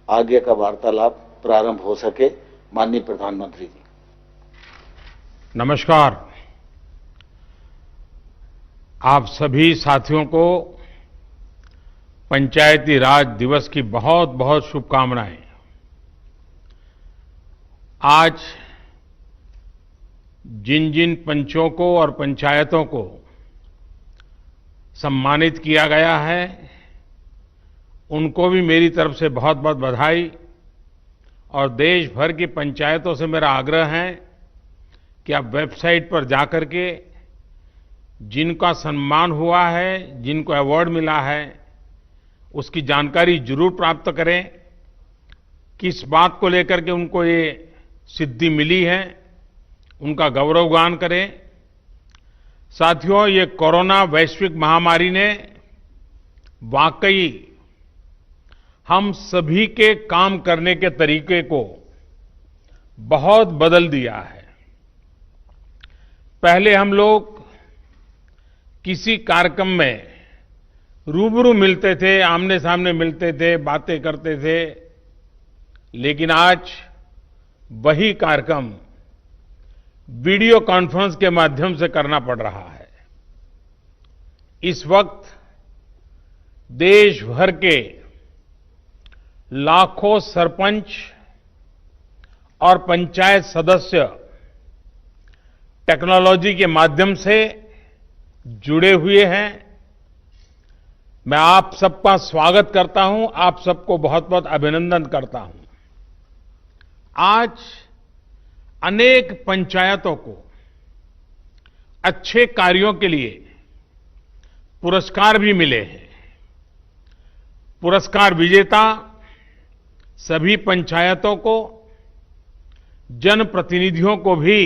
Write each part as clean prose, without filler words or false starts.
आगे का वार्तालाप प्रारंभ हो सके। माननीय प्रधानमंत्री जी। नमस्कार। आप सभी साथियों को पंचायती राज दिवस की बहुत बहुत शुभकामनाएं। आज जिन जिन पंचों को और पंचायतों को सम्मानित किया गया है, उनको भी मेरी तरफ से बहुत बहुत बधाई। और देश भर की पंचायतों से मेरा आग्रह है कि आप वेबसाइट पर जाकर के जिनका सम्मान हुआ है, जिनको अवार्ड मिला है, उसकी जानकारी जरूर प्राप्त करें। किस बात को लेकर के उनको ये सिद्धि मिली है, उनका गौरवगान करें। साथियों, ये कोरोना वैश्विक महामारी ने वाकई हम सभी के काम करने के तरीके को बहुत बदल दिया है। पहले हम लोग किसी कार्यक्रम में रूबरू मिलते थे, आमने सामने मिलते थे, बातें करते थे, लेकिन आज वही कार्यक्रम वीडियो कॉन्फ्रेंस के माध्यम से करना पड़ रहा है। इस वक्त देश भर के लाखों सरपंच और पंचायत सदस्य टेक्नोलॉजी के माध्यम से जुड़े हुए हैं। मैं आप सबका स्वागत करता हूं, आप सबको बहुत बहुत अभिनंदन करता हूं। आज अनेक पंचायतों को अच्छे कार्यों के लिए पुरस्कार भी मिले हैं। पुरस्कार विजेता सभी पंचायतों को, जनप्रतिनिधियों को भी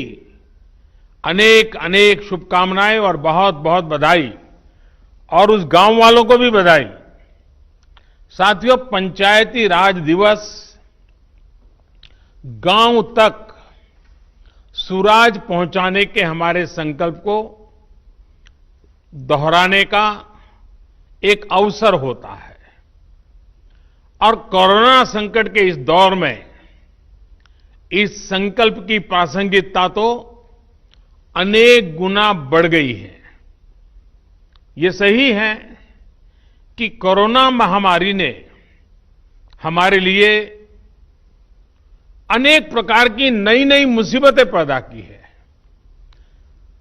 अनेक अनेक शुभकामनाएं और बहुत बहुत बधाई, और उस गांव वालों को भी बधाई। साथियों, पंचायती राज दिवस गांव तक सुराज पहुंचाने के हमारे संकल्प को दोहराने का एक अवसर होता है। और कोरोना संकट के इस दौर में इस संकल्प की प्रासंगिकता तो अनेक गुना बढ़ गई है। ये सही है कि कोरोना महामारी ने हमारे लिए अनेक प्रकार की नई नई मुसीबतें पैदा की है।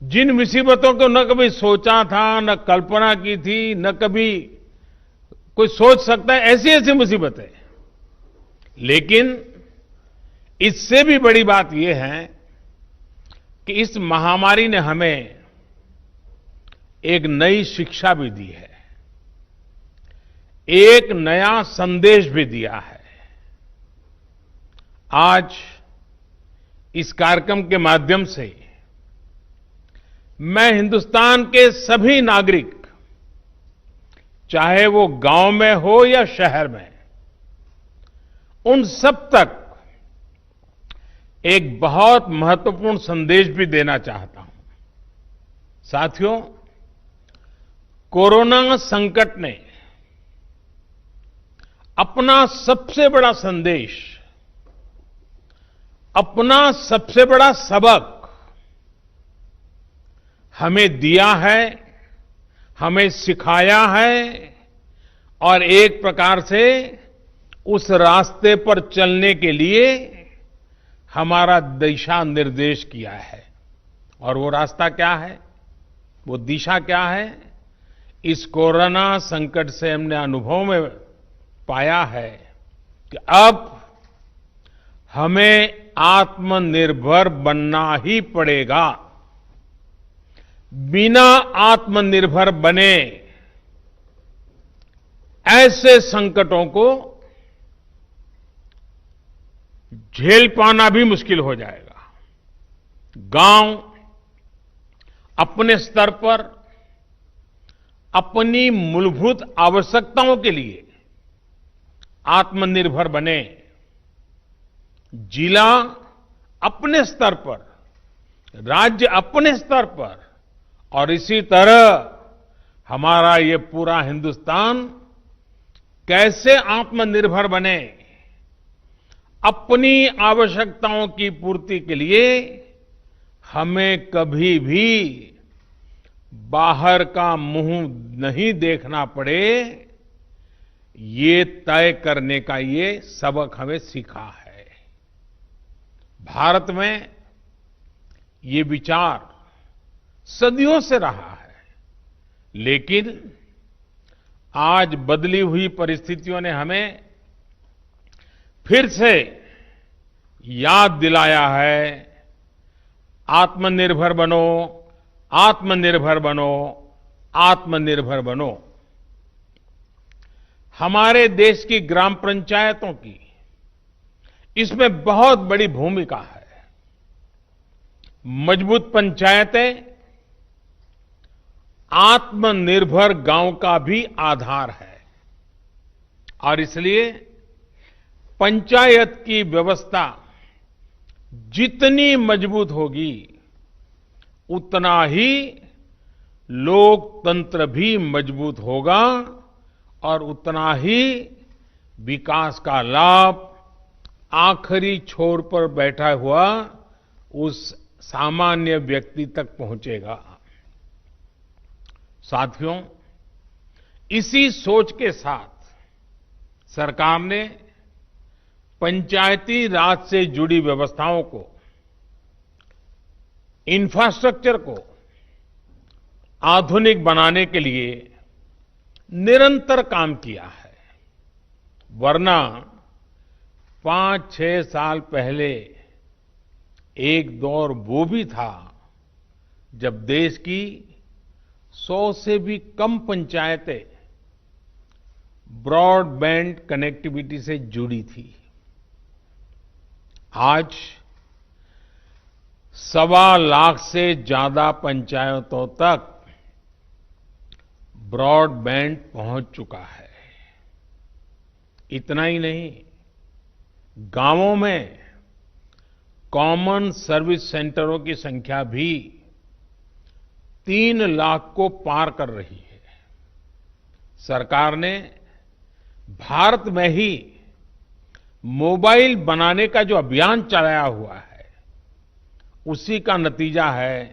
जिन मुसीबतों को न कभी सोचा था, न कल्पना की थी, न कभी कोई सोच सकता है, ऐसी ऐसी मुसीबतें। लेकिन इससे भी बड़ी बात यह है कि इस महामारी ने हमें एक नई शिक्षा भी दी है, एक नया संदेश भी दिया है। आज इस कार्यक्रम के माध्यम से मैं हिंदुस्तान के सभी नागरिक, चाहे वो गांव में हो या शहर में, उन सब तक एक बहुत महत्वपूर्ण संदेश भी देना चाहता हूं। साथियों, कोरोना संकट ने अपना सबसे बड़ा संदेश, अपना सबसे बड़ा सबक हमें दिया है, हमें सिखाया है, और एक प्रकार से उस रास्ते पर चलने के लिए हमारा दिशा निर्देश किया है। और वो रास्ता क्या है, वो दिशा क्या है? इस कोरोना संकट से हमने अनुभव में पाया है कि अब हमें आत्मनिर्भर बनना ही पड़ेगा। बिना आत्मनिर्भर बने ऐसे संकटों को झेल पाना भी मुश्किल हो जाएगा। गांव अपने स्तर पर अपनी मूलभूत आवश्यकताओं के लिए आत्मनिर्भर बने, जिला अपने स्तर पर, राज्य अपने स्तर पर, और इसी तरह हमारा ये पूरा हिंदुस्तान कैसे आत्मनिर्भर बने, अपनी आवश्यकताओं की पूर्ति के लिए हमें कभी भी बाहर का मुंह नहीं देखना पड़े, ये तय करने का ये सबक हमें सीखा है। भारत में ये विचार सदियों से रहा है, लेकिन आज बदली हुई परिस्थितियों ने हमें फिर से याद दिलाया है, आत्मनिर्भर बनो, आत्मनिर्भर बनो, आत्मनिर्भर बनो। हमारे देश की ग्राम पंचायतों की इसमें बहुत बड़ी भूमिका है। मजबूत पंचायतें आत्मनिर्भर गांव का भी आधार है और इसलिए पंचायत की व्यवस्था जितनी मजबूत होगी, उतना ही लोकतंत्र भी मजबूत होगा और उतना ही विकास का लाभ आखिरी छोर पर बैठा हुआ उस सामान्य व्यक्ति तक पहुंचेगा। साथियों, इसी सोच के साथ सरकार ने पंचायती राज से जुड़ी व्यवस्थाओं को, इंफ्रास्ट्रक्चर को आधुनिक बनाने के लिए निरंतर काम किया है। वरना 5-6 साल पहले एक दौर वो भी था जब देश की 100 से भी कम पंचायतें ब्रॉडबैंड कनेक्टिविटी से जुड़ी थी। आज 1.25 लाख से ज्यादा पंचायतों तक ब्रॉडबैंड पहुंच चुका है। इतना ही नहीं, गांवों में कॉमन सर्विस सेंटरों की संख्या भी 3 लाख को पार कर रही है। सरकार ने भारत में ही मोबाइल बनाने का जो अभियान चलाया हुआ है, उसी का नतीजा है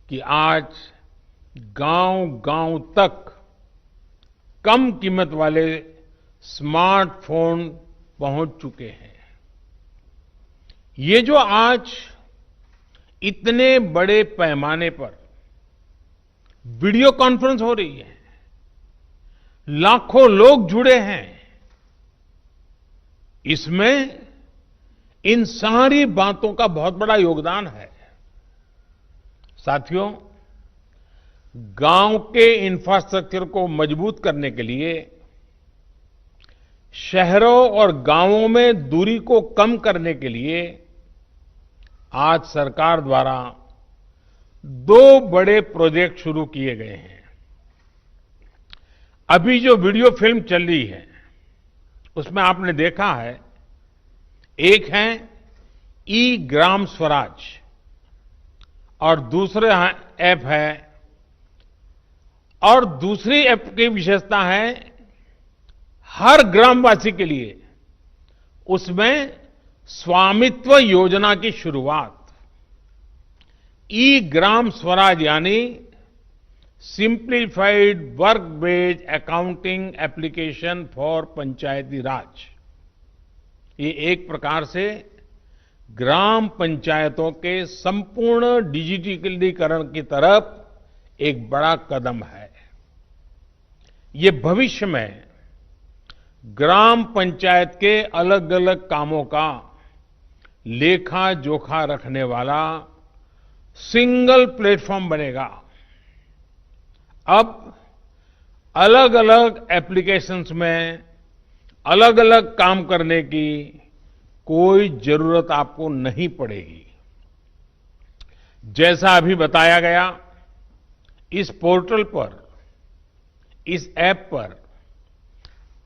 कि आज गांव-गांव तक कम कीमत वाले स्मार्टफोन पहुंच चुके हैं। ये जो आज इतने बड़े पैमाने पर वीडियो कॉन्फ्रेंस हो रही है, लाखों लोग जुड़े हैं, इसमें इन सारी बातों का बहुत बड़ा योगदान है। साथियों, गांव के इंफ्रास्ट्रक्चर को मजबूत करने के लिए, शहरों और गांवों में दूरी को कम करने के लिए आज सरकार द्वारा 2 बड़े प्रोजेक्ट शुरू किए गए हैं। अभी जो वीडियो फिल्म चल रही है, उसमें आपने देखा है, एक है ई ग्राम स्वराज और दूसरा ऐप है, और दूसरी ऐप की विशेषता है हर ग्रामवासी के लिए उसमें स्वामित्व योजना की शुरुआत। ई ग्राम स्वराज यानी simplified work based accounting application for Panchayati Raj. ये एक प्रकार से ग्राम पंचायतों के संपूर्ण डिजिटलीकरण की तरफ एक बड़ा कदम है। ये भविष्य में ग्राम पंचायत के अलग अलग कामों का लेखा जोखा रखने वाला सिंगल प्लेटफॉर्म बनेगा। अब अलग अलग एप्लीकेशंस में अलग अलग काम करने की कोई जरूरत आपको नहीं पड़ेगी। जैसा अभी बताया गया, इस पोर्टल पर, इस ऐप पर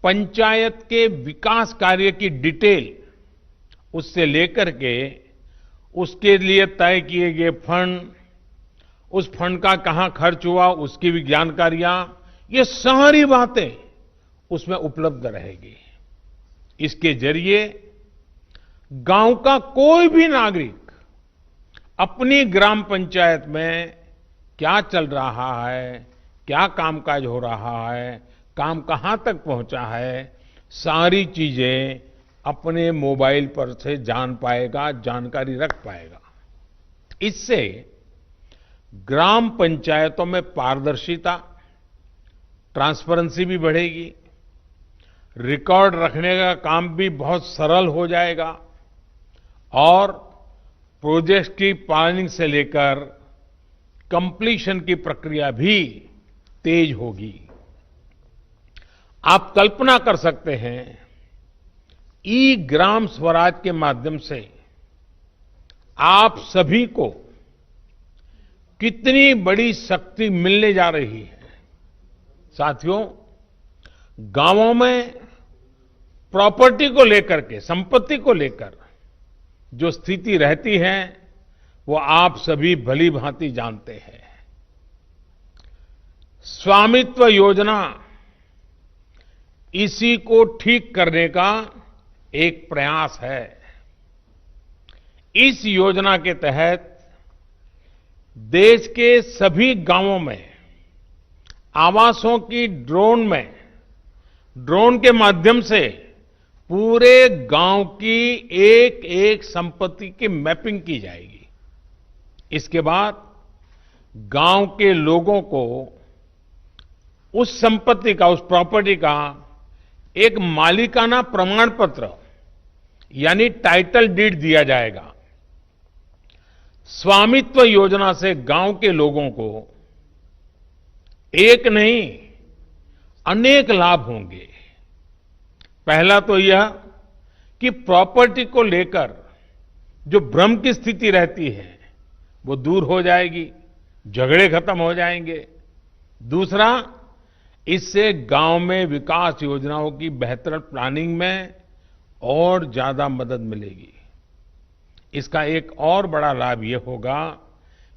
पंचायत के विकास कार्य की डिटेल, उससे लेकर के उसके लिए तय किए गए फंड, उस फंड का कहां खर्च हुआ उसकी भी जानकारियां, ये सारी बातें उसमें उपलब्ध रहेगी। इसके जरिए गांव का कोई भी नागरिक अपनी ग्राम पंचायत में क्या चल रहा है, क्या कामकाज हो रहा है, काम कहां तक पहुंचा है, सारी चीजें अपने मोबाइल पर से जान पाएगा, जानकारी रख पाएगा। इससे ग्राम पंचायतों में पारदर्शिता, ट्रांसपेरेंसी भी बढ़ेगी, रिकॉर्ड रखने का काम भी बहुत सरल हो जाएगा और प्रोजेक्ट की प्लानिंग से लेकर कंप्लीशन की प्रक्रिया भी तेज होगी। आप कल्पना कर सकते हैं, ई ग्राम स्वराज के माध्यम से आप सभी को कितनी बड़ी शक्ति मिलने जा रही है। साथियों, गांवों में प्रॉपर्टी को लेकर के, संपत्ति को लेकर जो स्थिति रहती है वो आप सभी भली भांति जानते हैं। स्वामित्व योजना इसी को ठीक करने का एक प्रयास है। इस योजना के तहत देश के सभी गांवों में आवासों की ड्रोन के माध्यम से पूरे गांव की एक एक संपत्ति की मैपिंग की जाएगी। इसके बाद गांव के लोगों को उस संपत्ति का, उस प्रॉपर्टी का एक मालिकाना प्रमाण पत्र यानी टाइटल डीड दिया जाएगा। स्वामित्व योजना से गांव के लोगों को एक नहीं अनेक लाभ होंगे। पहला तो यह कि प्रॉपर्टी को लेकर जो भ्रम की स्थिति रहती है वो दूर हो जाएगी, झगड़े खत्म हो जाएंगे। दूसरा, इससे गांव में विकास योजनाओं की बेहतर प्लानिंग में और ज्यादा मदद मिलेगी। इसका एक और बड़ा लाभ ये होगा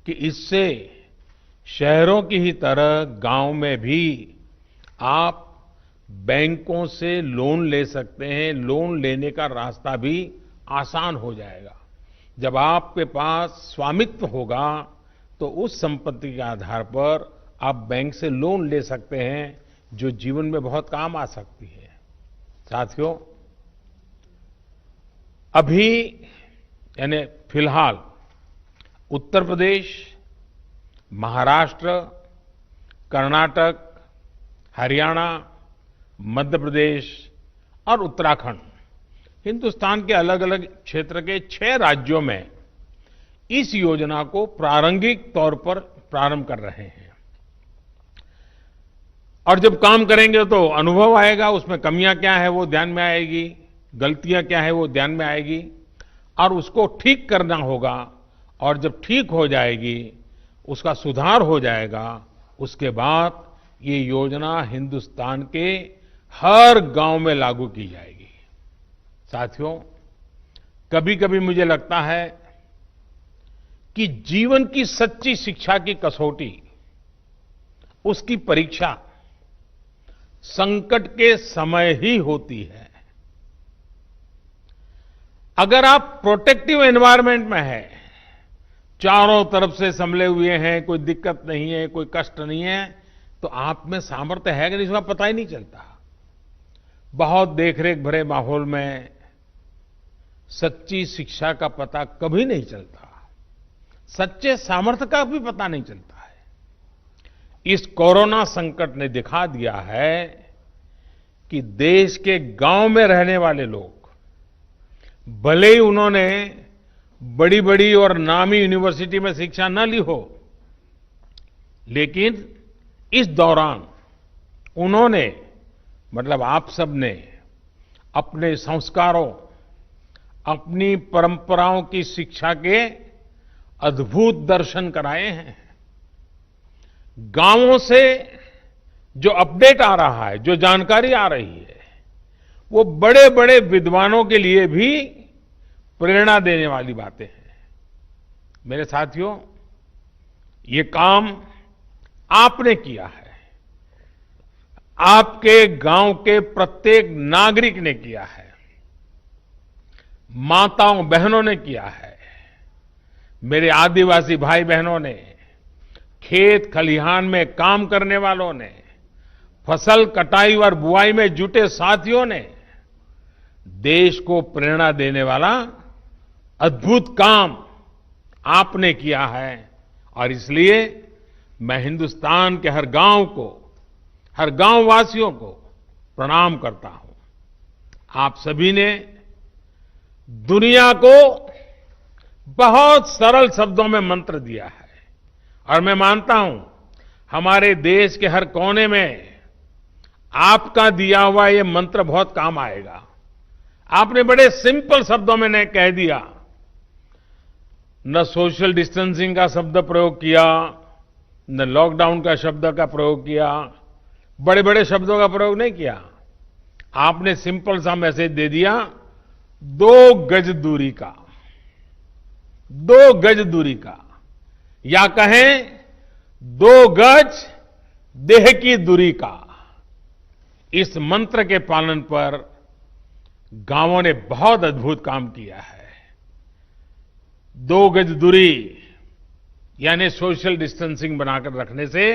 कि इससे शहरों की ही तरह गांव में भी आप बैंकों से लोन ले सकते हैं। लोन लेने का रास्ता भी आसान हो जाएगा। जब आपके पास स्वामित्व होगा तो उस संपत्ति के आधार पर आप बैंक से लोन ले सकते हैं, जो जीवन में बहुत काम आ सकती है। साथियों, अभी यानी फिलहाल उत्तर प्रदेश, महाराष्ट्र, कर्नाटक, हरियाणा, मध्य प्रदेश और उत्तराखंड, हिंदुस्तान के अलग अलग क्षेत्र के 6 राज्यों में इस योजना को प्रारंभिक तौर पर प्रारंभ कर रहे हैं। और जब काम करेंगे तो अनुभव आएगा, उसमें कमियां क्या है वो ध्यान में आएगी, गलतियां क्या है वो ध्यान में आएगी और उसको ठीक करना होगा। और जब ठीक हो जाएगी, उसका सुधार हो जाएगा, उसके बाद ये योजना हिंदुस्तान के हर गांव में लागू की जाएगी। साथियों, कभी कभी मुझे लगता है कि जीवन की सच्ची शिक्षा की कसौटी, उसकी परीक्षा संकट के समय ही होती है। अगर आप प्रोटेक्टिव एनवायरनमेंट में हैं, चारों तरफ से संभले हुए हैं, कोई दिक्कत नहीं है, कोई कष्ट नहीं है, तो आप में सामर्थ्य है कि नहीं इसका पता ही नहीं चलता। बहुत देखरेख भरे माहौल में सच्ची शिक्षा का पता कभी नहीं चलता, सच्चे सामर्थ्य का भी पता नहीं चलता है। इस कोरोना संकट ने दिखा दिया है कि देश के गांव में रहने वाले लोग, भले ही उन्होंने बड़ी बड़ी और नामी यूनिवर्सिटी में शिक्षा न ली हो, लेकिन इस दौरान उन्होंने, मतलब आप सबने अपने संस्कारों, अपनी परंपराओं की शिक्षा के अद्भुत दर्शन कराए हैं। गांवों से जो अपडेट आ रहा है, जो जानकारी आ रही है, वो बड़े बड़े विद्वानों के लिए भी प्रेरणा देने वाली बातें हैं। मेरे साथियों, ये काम आपने किया है, आपके गांव के प्रत्येक नागरिक ने किया है। माताओं बहनों ने किया है। मेरे आदिवासी भाई बहनों ने, खेत खलिहान में काम करने वालों ने, फसल कटाई और बुआई में जुटे साथियों ने देश को प्रेरणा देने वाला अद्भुत काम आपने किया है। और इसलिए मैं हिंदुस्तान के हर गांव को, हर गांव वासियों को प्रणाम करता हूं। आप सभी ने दुनिया को बहुत सरल शब्दों में मंत्र दिया है और मैं मानता हूं हमारे देश के हर कोने में आपका दिया हुआ ये मंत्र बहुत काम आएगा। आपने बड़े सिंपल शब्दों में ने कह दिया, न सोशल डिस्टेंसिंग का शब्द प्रयोग किया, न लॉकडाउन का शब्द का प्रयोग किया, बड़े बड़े शब्दों का प्रयोग नहीं किया। आपने सिंपल सा मैसेज दे दिया, 2 गज दूरी का, 2 गज दूरी का, या कहें 2 गज देह की दूरी का। इस मंत्र के पालन पर गांवों ने बहुत अद्भुत काम किया है। 2 गज दूरी यानी सोशल डिस्टेंसिंग बनाकर रखने से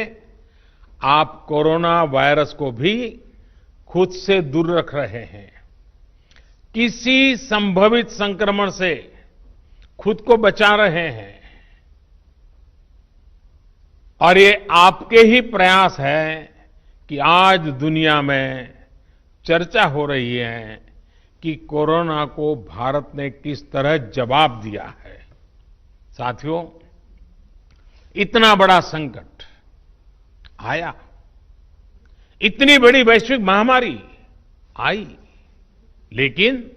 आप कोरोना वायरस को भी खुद से दूर रख रहे हैं। किसी संभावित संक्रमण से खुद को बचा रहे हैं। और ये आपके ही प्रयास है कि आज दुनिया में चर्चा हो रही है कि कोरोना को भारत ने किस तरह जवाब दिया है। साथियों, इतना बड़ा संकट आया, इतनी बड़ी वैश्विक महामारी आई, लेकिन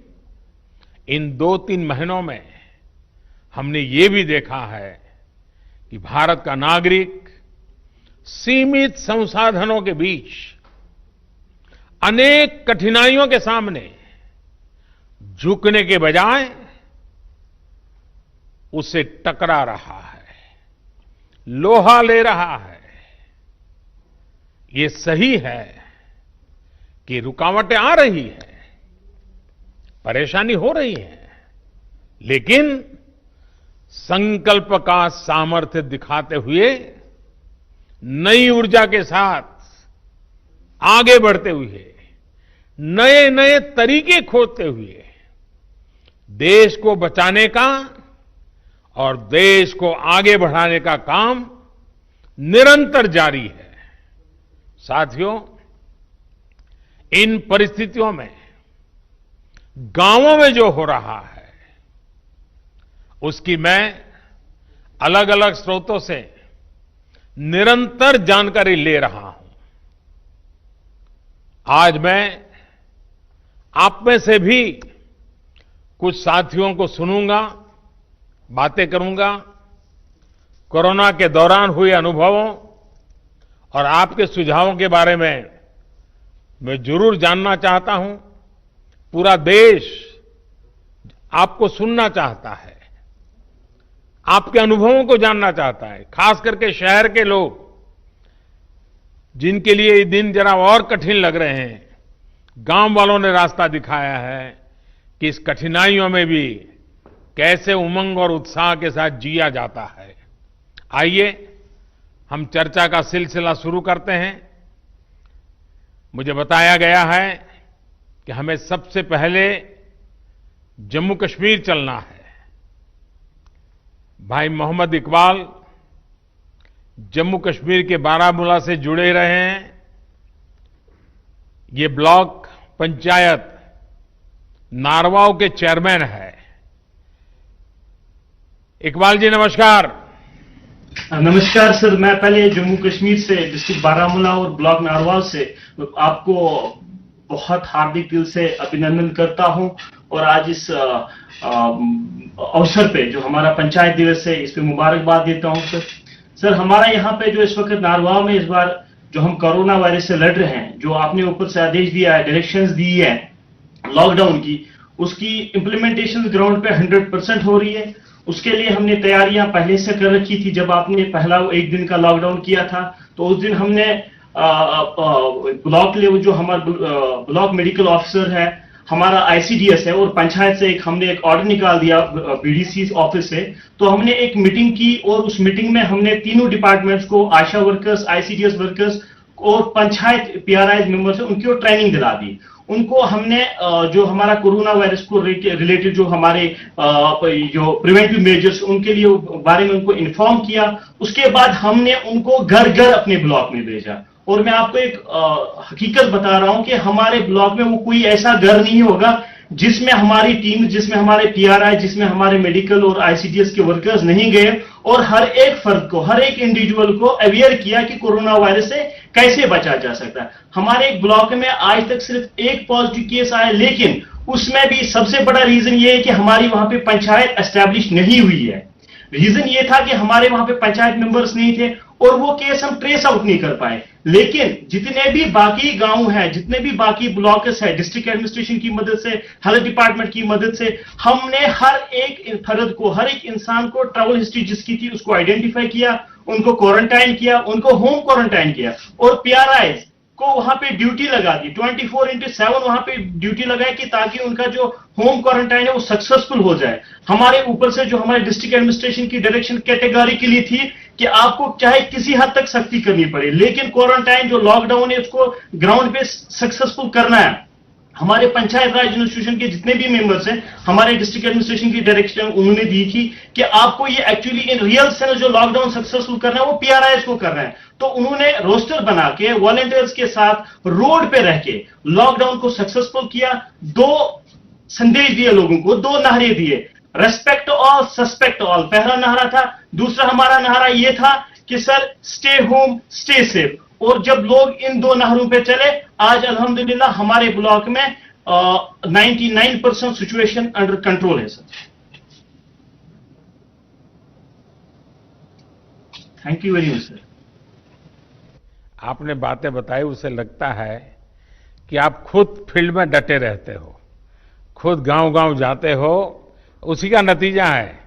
इन 2-3 महीनों में हमने ये भी देखा है कि भारत का नागरिक सीमित संसाधनों के बीच अनेक कठिनाइयों के सामने झुकने के बजाय उससे टकरा रहा है, लोहा ले रहा है। ये सही है कि रुकावटें आ रही है, परेशानी हो रही है, लेकिन संकल्प का सामर्थ्य दिखाते हुए नई ऊर्जा के साथ आगे बढ़ते हुए, नए नए तरीके खोजते हुए देश को बचाने का और देश को आगे बढ़ाने का काम निरंतर जारी है। साथियों, इन परिस्थितियों में गांवों में जो हो रहा है उसकी मैं अलग अलग स्रोतों से निरंतर जानकारी ले रहा हूं। आज मैं आप में से भी कुछ साथियों को सुनूंगा, बातें करूंगा, कोरोना के दौरान हुए अनुभवों और आपके सुझावों के बारे में मैं जरूर जानना चाहता हूं। पूरा देश आपको सुनना चाहता है, आपके अनुभवों को जानना चाहता है, खास करके शहर के लोग जिनके लिए ये दिन जरा और कठिन लग रहे हैं। गांव वालों ने रास्ता दिखाया है कि इस कठिनाइयों में भी कैसे उमंग और उत्साह के साथ जिया जाता है। आइए हम चर्चा का सिलसिला शुरू करते हैं। मुझे बताया गया है कि हमें सबसे पहले जम्मू कश्मीर चलना है। भाई मोहम्मद इकबाल जम्मू कश्मीर के बारामूला से जुड़े रहे हैं। ये ब्लॉक पंचायत नारवाव के चेयरमैन है। इकबाल जी नमस्कार। नमस्कार सर, मैं पहले जम्मू कश्मीर से डिस्ट्रिक्ट बारामूला और ब्लॉक नारवाल से आपको बहुत हार्दिक दिल से अभिनंदन करता हूं और आज इस अवसर पे जो हमारा पंचायत दिवस है इस पे मुबारकबाद देता हूं सर। सर, हमारा यहाँ पे जो इस वक्त नारवाल में इस बार जो हम कोरोना वायरस से लड़ रहे हैं, जो आपने ऊपर से आदेश दिया है, डायरेक्शंस दी है लॉकडाउन की, उसकी इम्प्लीमेंटेशन ग्राउंड पे 100% हो रही है। उसके लिए हमने तैयारियां पहले से कर रखी थी। जब आपने पहला 1 दिन का लॉकडाउन किया था तो उस दिन हमने ब्लॉक लेवल जो हमारा ब्लॉक मेडिकल ऑफिसर है, हमारा आईसीडीएस है और पंचायत से हमने एक ऑर्डर निकाल दिया बीडीसी ऑफिस से, तो हमने एक मीटिंग की और उस मीटिंग में हमने तीनों डिपार्टमेंट्स को, आशा वर्कर्स, आईसीडीएस वर्कर्स और पंचायत पीआरआई मेंबर्स, उनको ट्रेनिंग दिला दी। उनको हमने जो हमारा कोरोना वायरस को रिलेटेड जो हमारे जो प्रिवेंटिव मेजर्स उनके लिए बारे में उनको इन्फॉर्म किया। उसके बाद हमने उनको घर घर अपने ब्लॉक में भेजा। और मैं आपको एक हकीकत बता रहा हूं कि हमारे ब्लॉक में वो कोई ऐसा घर नहीं होगा जिसमें हमारी टीम, जिसमें हमारे पीआरआई, जिसमें हमारे मेडिकल और आईसीडीएस के वर्कर्स नहीं गए और हर एक फर्द को, हर एक इंडिविजुअल को अवेयर किया कि कोरोना वायरस से कैसे बचा जा सकता है। हमारे ब्लॉक में आज तक सिर्फ एक पॉजिटिव केस आया, लेकिन उसमें भी सबसे बड़ा रीजन ये है कि हमारी वहां पे पंचायत एस्टैब्लिश नहीं हुई है। रीजन ये था कि हमारे वहां पे पंचायत मेंबर्स नहीं थे और वो केस हम ट्रेस आउट नहीं कर पाए। लेकिन जितने भी बाकी गांव हैं, जितने भी बाकी ब्लॉक्स है, डिस्ट्रिक्ट एडमिनिस्ट्रेशन की मदद से, हेल्थ डिपार्टमेंट की मदद से, हमने हर एक फर्द को, हर एक इंसान को ट्रैवल हिस्ट्री जिसकी थी उसको आइडेंटिफाई किया, उनको क्वारंटाइन किया, उनको होम क्वारंटाइन किया और पीआरआई को वहां पे ड्यूटी लगा दी, 24/7 वहां पे ड्यूटी लगाई कि ताकि उनका जो होम क्वारंटाइन है वो सक्सेसफुल हो जाए। हमारे ऊपर से जो हमारे डिस्ट्रिक्ट एडमिनिस्ट्रेशन की डायरेक्शन कैटेगोरिकली थी कि आपको चाहे किसी हद तक सख्ती करनी पड़े, लेकिन क्वारंटाइन जो लॉकडाउन है उसको ग्राउंड पे सक्सेसफुल करना है। हमारे पंचायत राज इंस्टीट्यूशन के जितने भी मेंबर्स हैं, हमारे डिस्ट्रिक्ट एडमिनिस्ट्रेशन की डायरेक्शन उन्होंने दी थी कि आपको ये एक्चुअली इन रियल सेंस जो लॉकडाउन सक्सेसफुल करना है वो पीआरआईएस को करना है। तो उन्होंने रोस्टर बना के वॉलंटियर्स के साथ रोड पे रह के लॉकडाउन को सक्सेसफुल किया। 2 संदेश दिए लोगों को, 2 नारे दिए, रेस्पेक्ट ऑल, सस्पेक्ट ऑल, पहला नारा था। दूसरा हमारा नारा ये था कि sir stay home stay safe. और जब लोग इन 2 नारों पे चले, आज अल्हम्दुलिल्लाह हमारे ब्लॉक में 99% सिचुएशन अंडर कंट्रोल है sir. Thank you very much sir. आपने बातें बताई, उससे लगता है कि आप खुद फील्ड में डटे रहते हो, खुद गांव-गांव जाते हो। उसी का नतीजा है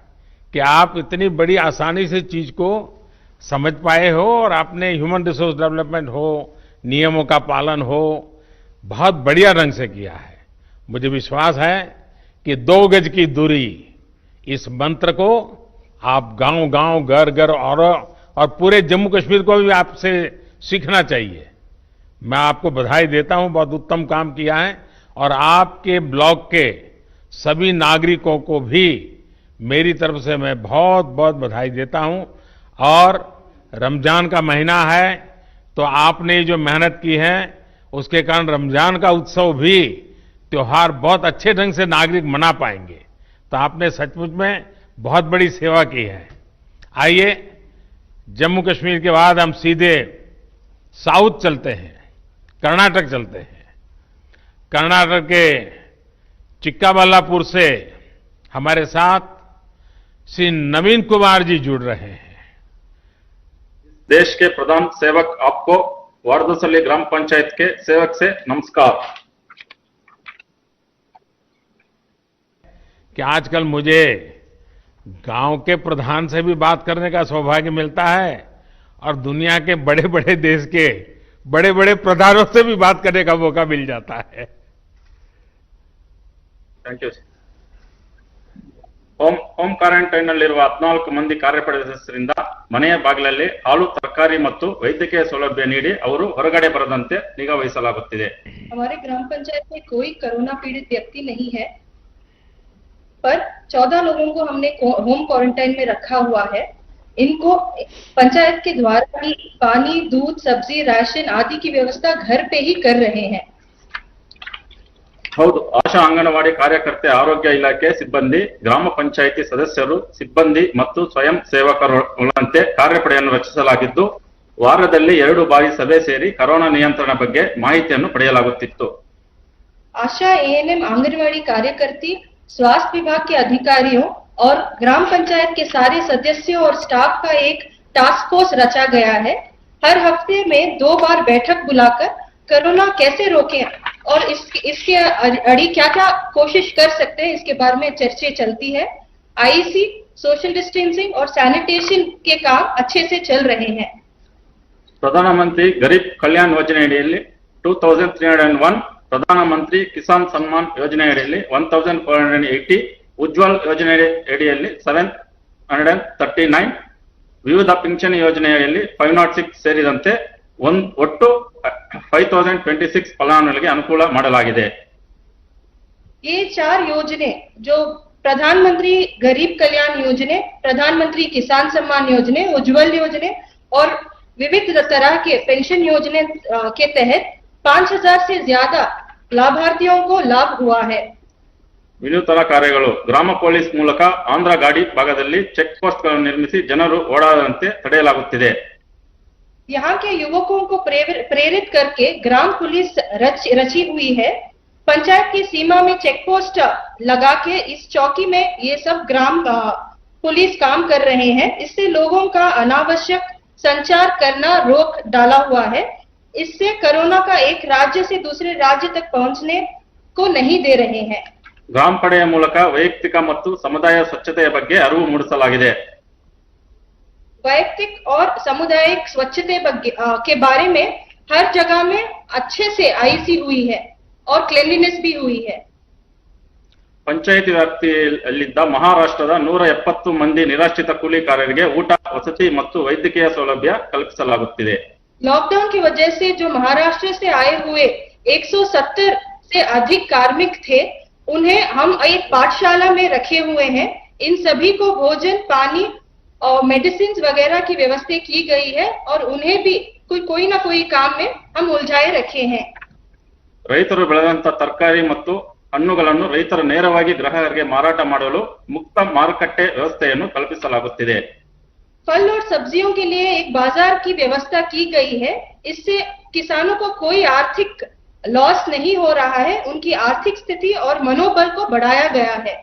कि आप इतनी बड़ी आसानी से चीज को समझ पाए हो और आपने ह्यूमन रिसोर्स डेवलपमेंट हो, नियमों का पालन हो, बहुत बढ़िया ढंग से किया है। मुझे विश्वास है कि 2 गज की दूरी, इस मंत्र को आप गांव-गांव, घर-घर और पूरे जम्मू कश्मीर को भी आपसे सीखना चाहिए। मैं आपको बधाई देता हूं, बहुत उत्तम काम किया है। और आपके ब्लॉक के सभी नागरिकों को भी मेरी तरफ से मैं बहुत बहुत बधाई देता हूं। और रमजान का महीना है, तो आपने जो मेहनत की है उसके कारण रमजान का उत्सव भी, त्योहार बहुत अच्छे ढंग से नागरिक मना पाएंगे। तो आपने सचमुच में बहुत बड़ी सेवा की है। आइए, जम्मू कश्मीर के बाद हम सीधे साउथ चलते हैं, कर्नाटक चलते हैं। कर्नाटक के चिक्काबल्लापुर से हमारे साथ श्री नवीन कुमार जी जुड़ रहे हैं। देश के प्रधान सेवक आपको वारदसल्ली ग्राम पंचायत के सेवक से नमस्कार। कि आजकल मुझे गांव के प्रधान से भी बात करने का सौभाग्य मिलता है और दुनिया के बड़े बड़े देश के बड़े बड़े प्रधानों से भी बात करने का मौका मिल जाता है। Thank you. ಹೋಮ್ ಕ್ವಾರಂಟೈನ್ ನಲ್ಲಿರುವ 14 ಮಂದಿ ಕಾರ್ಯಪಡೆ ಸದಸ್ಯರಿಂದ ಮನೆಯ ಬಾಗಿಲಲ್ಲಿ ಹಾಲು, ತರಕಾರಿ ಮತ್ತು ವೈದ್ಯಕೀಯ ಸೌಲಭ್ಯ ನೀಡಿ ಅವರು ಹೊರಗಡೆ ಬರದಂತೆ ನಿಗಾ ವಹಿಸಲಾಗುತ್ತಿದೆ। हमारे ग्राम पंचायत में कोई कोरोना पीड़ित व्यक्ति नहीं है, पर 14 लोगों को हमने होम क्वारंटाइन में रखा हुआ है। इनको पंचायत के द्वारा ही पानी, दूध, सब्जी, राशन आदि की व्यवस्था घर पे ही कर रहे हैं। ಹೌದು, ಆಶಾ ಅಂಗನವಾಡಿ ಕಾರ್ಯಕರ್ತೆ, ಆರೋಗ್ಯ ಇಲಾಖೆ ಸಿಬ್ಬಂದಿ, ಗ್ರಾಮ ಪಂಚಾಯಿತಿ ಸದಸ್ಯರು, ಸಿಬ್ಬಂದಿ ಮತ್ತು ಸ್ವಯಂ ಸೇವಕರುಗಳಂತೆ ಕಾರ್ಯಪಡೆಯನ್ನು ರಚಿಸಲಾಗಿದ್ದು, ವಾರದಲ್ಲಿ 2 ಬಾರಿ ಸಭೆ ಸೇರಿ ಕೊರೋನಾ ನಿಯಂತ್ರಣ ಬಗ್ಗೆ ಮಾಹಿತಿಯನ್ನು ಪಡೆಯಲಾಗುತ್ತಿತ್ತು। आशा एएनएम आंगनवाड़ी कार्यकर्ती, स्वास्थ्य विभाग के अधिकारियों और ग्राम पंचायत के सारे सदस्यों और स्टाफ का एक टास्क फोर्स रचा गया है। हर हफ्ते में 2 बार बैठक बुलाकर कोरोना कैसे रोकें और इसके अड़ी क्या क्या कोशिश कर सकते हैं इसके बारे में चर्चा चलती है। आईसी, सोशल डिस्टेंसिंग और सैनिटेशन के काम अच्छे से चल रहे हैं। ಪ್ರಧಾನಮಂತ್ರಿ ಗರೀಬ್ ಕಲ್ಯಾಣ ಯೋಜನೆಯಡಿಯಲ್ಲಿ 2301 ಪ್ರಧಾನಮಂತ್ರಿ ಕಿಸಾನ್ ಸನ್ಮಾನ್ ಯೋಜನೆಯಡಿಯಲ್ಲಿ 1480, ಉಜ್ವಲ್ ಯೋಜನೆ ಅಡಿಯಲ್ಲಿ 739, ವಿವಿಧ ಪಿಂಚಣಿ ಯೋಜನೆಯಲ್ಲಿ 506 ಸೇರಿದಂತೆ ಒಟ್ಟು 5026 ಫಲಾನುಭವಿಗಳಿಗೆ ಅನುಕೂಲ ಮಾಡಲಾಗಿದೆ. ये 4 योजने जो प्रधानमंत्री गरीब कल्याण योजने, प्रधानमंत्री किसान सम्मान योजने, उज्जवल योजने और विविध तरह के पेंशन योजने के तहत 5000 से ज्यादा लाभार्थियों को लाभ हुआ है. ವಿನೂತನ ಕಾರ್ಯಗಳು. ಗ್ರಾಮ ಪೊಲೀಸ್ ಮೂಲಕ ಆಂಧ್ರ ಗಾಡಿ ಭಾಗದಲ್ಲಿ ಚೆಕ್ ಪೋಸ್ಟ್ ಗಳನ್ನು ನಿರ್ಮಿಸಿ ಜನರು ಓಡಾಡದಂತೆ ತಡೆಯಲಾಗುತ್ತಿದೆ. यहाँ के युवकों को प्रेरित करके ग्राम पुलिस रची हुई है. पंचायत की सीमा में चेक पोस्ट लगा के इस चौकी में ये सब ग्राम पुलिस काम कर रहे हैं. इससे लोगों का अनावश्यक संचार करना रोक डाला हुआ है. इससे कोरोना का एक राज्य से दूसरे राज्य तक पहुंचने को नहीं दे रहे हैं. ಗ್ರಾಮ ಪಡೆಯ ಮೂಲಕ ವೈಯಕ್ತಿಕ ಮತ್ತು ಸಮುದಾಯ ಸ್ವಚ್ಛತೆಯ ಬಗ್ಗೆ ಅರಿವು ಮೂಡಿಸಲಾಗಿದೆ. वैयक्तिक और सामुदायिक स्वच्छता के बारे में हर जगह में अच्छे से आईसी हुई है और क्लीनलीनेस भी हुई है. ಪಂಚಾಯಿತಿ ವ್ಯಾಪ್ತಿಯಲ್ಲಿದ್ದ ಮಹಾರಾಷ್ಟ್ರದ 170 ಮಂದಿ ನಿರಾಶ್ರಿತ ಕೂಲಿಕಾರರಿಗೆ ಊಟ, ವಸತಿ ಮತ್ತು ವೈದ್ಯಕೀಯ ಸೌಲಭ್ಯ ಕಲ್ಪಿಸಲಾಗುತ್ತಿದೆ. लॉकडाउन की वजह से जो महाराष्ट्र से आए हुए 170 से अधिक कार्मिक थे, उन्हें हम एक पाठशाला में रखे हुए हैं. इन सभी को भोजन, पानी और मेडिसिन वगैरह की व्यवस्था की गई है और उन्हें भी कोई ना कोई काम में हम उलझाए रखे हैं. ರೈತರು ಬೆಳೆದಂತ ತರಕಾರಿ ಮತ್ತು ಹಣ್ಣುಗಳನ್ನು ರೈತರು ನೇರವಾಗಿ ಗ್ರಾಹಕರಿಗೆ ಮಾರಾಟ ಮಾಡಲು ಮುಕ್ತ ಮಾರುಕಟ್ಟೆ ವ್ಯವಸ್ಥೆಯನ್ನು ಕಲ್ಪಿಸಲಾಗುತ್ತಿದೆ. फल और सब्जियों के लिए एक बाजार की व्यवस्था की गई है. इससे किसानों को कोई आर्थिक लॉस नहीं हो रहा है. उनकी आर्थिक स्थिति और मनोबल को बढ़ाया गया है.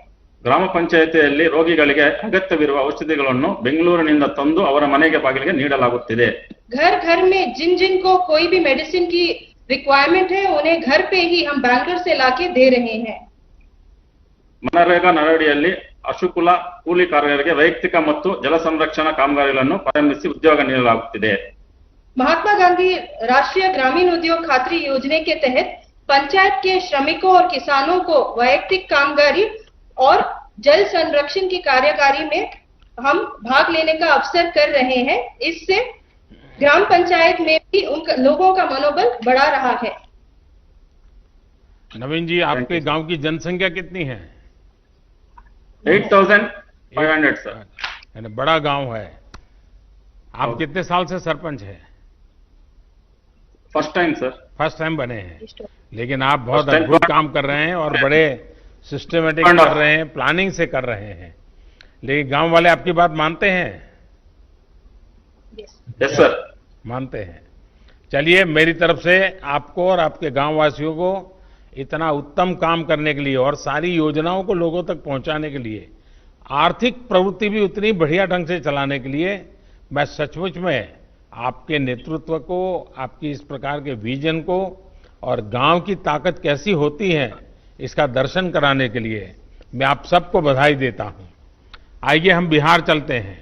ಗ್ರಾಮ ಪಂಚಾಯಿತಿಯಲ್ಲಿ ರೋಗಿಗಳಿಗೆ ಅಗತ್ಯವಿರುವ ಔಷಧಿಗಳನ್ನು ಬೆಂಗಳೂರಿನಿಂದ ತಂದು ಅವರ ಮನೆಗೆ ಬಾಗಿಲಿಗೆ ನೀಡಲಾಗುತ್ತಿದೆ. घर घर में जिन जिन को कोई भी मेडिसिन की रिक्वायरमेंट है, उन्हें घर पे ही हम बैंगलोर से लाके दे रहे हैं. ಮನರೇಗಾ ನರಡಿಯಲ್ಲಿ ಅಶುಕುಲ ಕೂಲಿಕಾರರಿಗೆ ವೈಯಕ್ತಿಕ ಮತ್ತು ಜಲ ಸಂರಕ್ಷಣಾ ಕಾಮಗಾರಿಗಳನ್ನು ಪ್ರಾರಂಭಿಸಿ ಉದ್ಯೋಗ ನೀಡಲಾಗುತ್ತಿದೆ. महात्मा गांधी राष्ट्रीय ग्रामीण उद्योग खातरी योजना के तहत पंचायत के श्रमिकों और किसानों को वैयक्तिक कामगारी और जल संरक्षण की कार्यकारी में हम भाग लेने का अवसर कर रहे हैं. इससे ग्राम पंचायत में भी उन लोगों का मनोबल बढ़ा रहा है. नवीन जी, आपके गांव की जनसंख्या कितनी है? 8500 सर. यानी बड़ा गांव है. आप कितने साल से सरपंच हैं? First time sir. First time बने हैं, लेकिन आप बहुत First time. अद्भुत काम कर रहे हैं और बड़े सिस्टमेटिक कर रहे हैं, प्लानिंग से कर रहे हैं. लेकिन गांव वाले आपकी बात मानते हैं? Yes sir. मानते हैं. चलिए, मेरी तरफ से आपको और आपके गांव वासियों को इतना उत्तम काम करने के लिए और सारी योजनाओं को लोगों तक पहुंचाने के लिए, आर्थिक प्रवृत्ति भी उतनी बढ़िया ढंग से चलाने के लिए मैं सचमुच में आपके नेतृत्व को, आपकी इस प्रकार के विजन को और गांव की ताकत कैसी होती है, इसका दर्शन कराने के लिए मैं आप सबको बधाई देता हूं. आइए हम बिहार चलते हैं.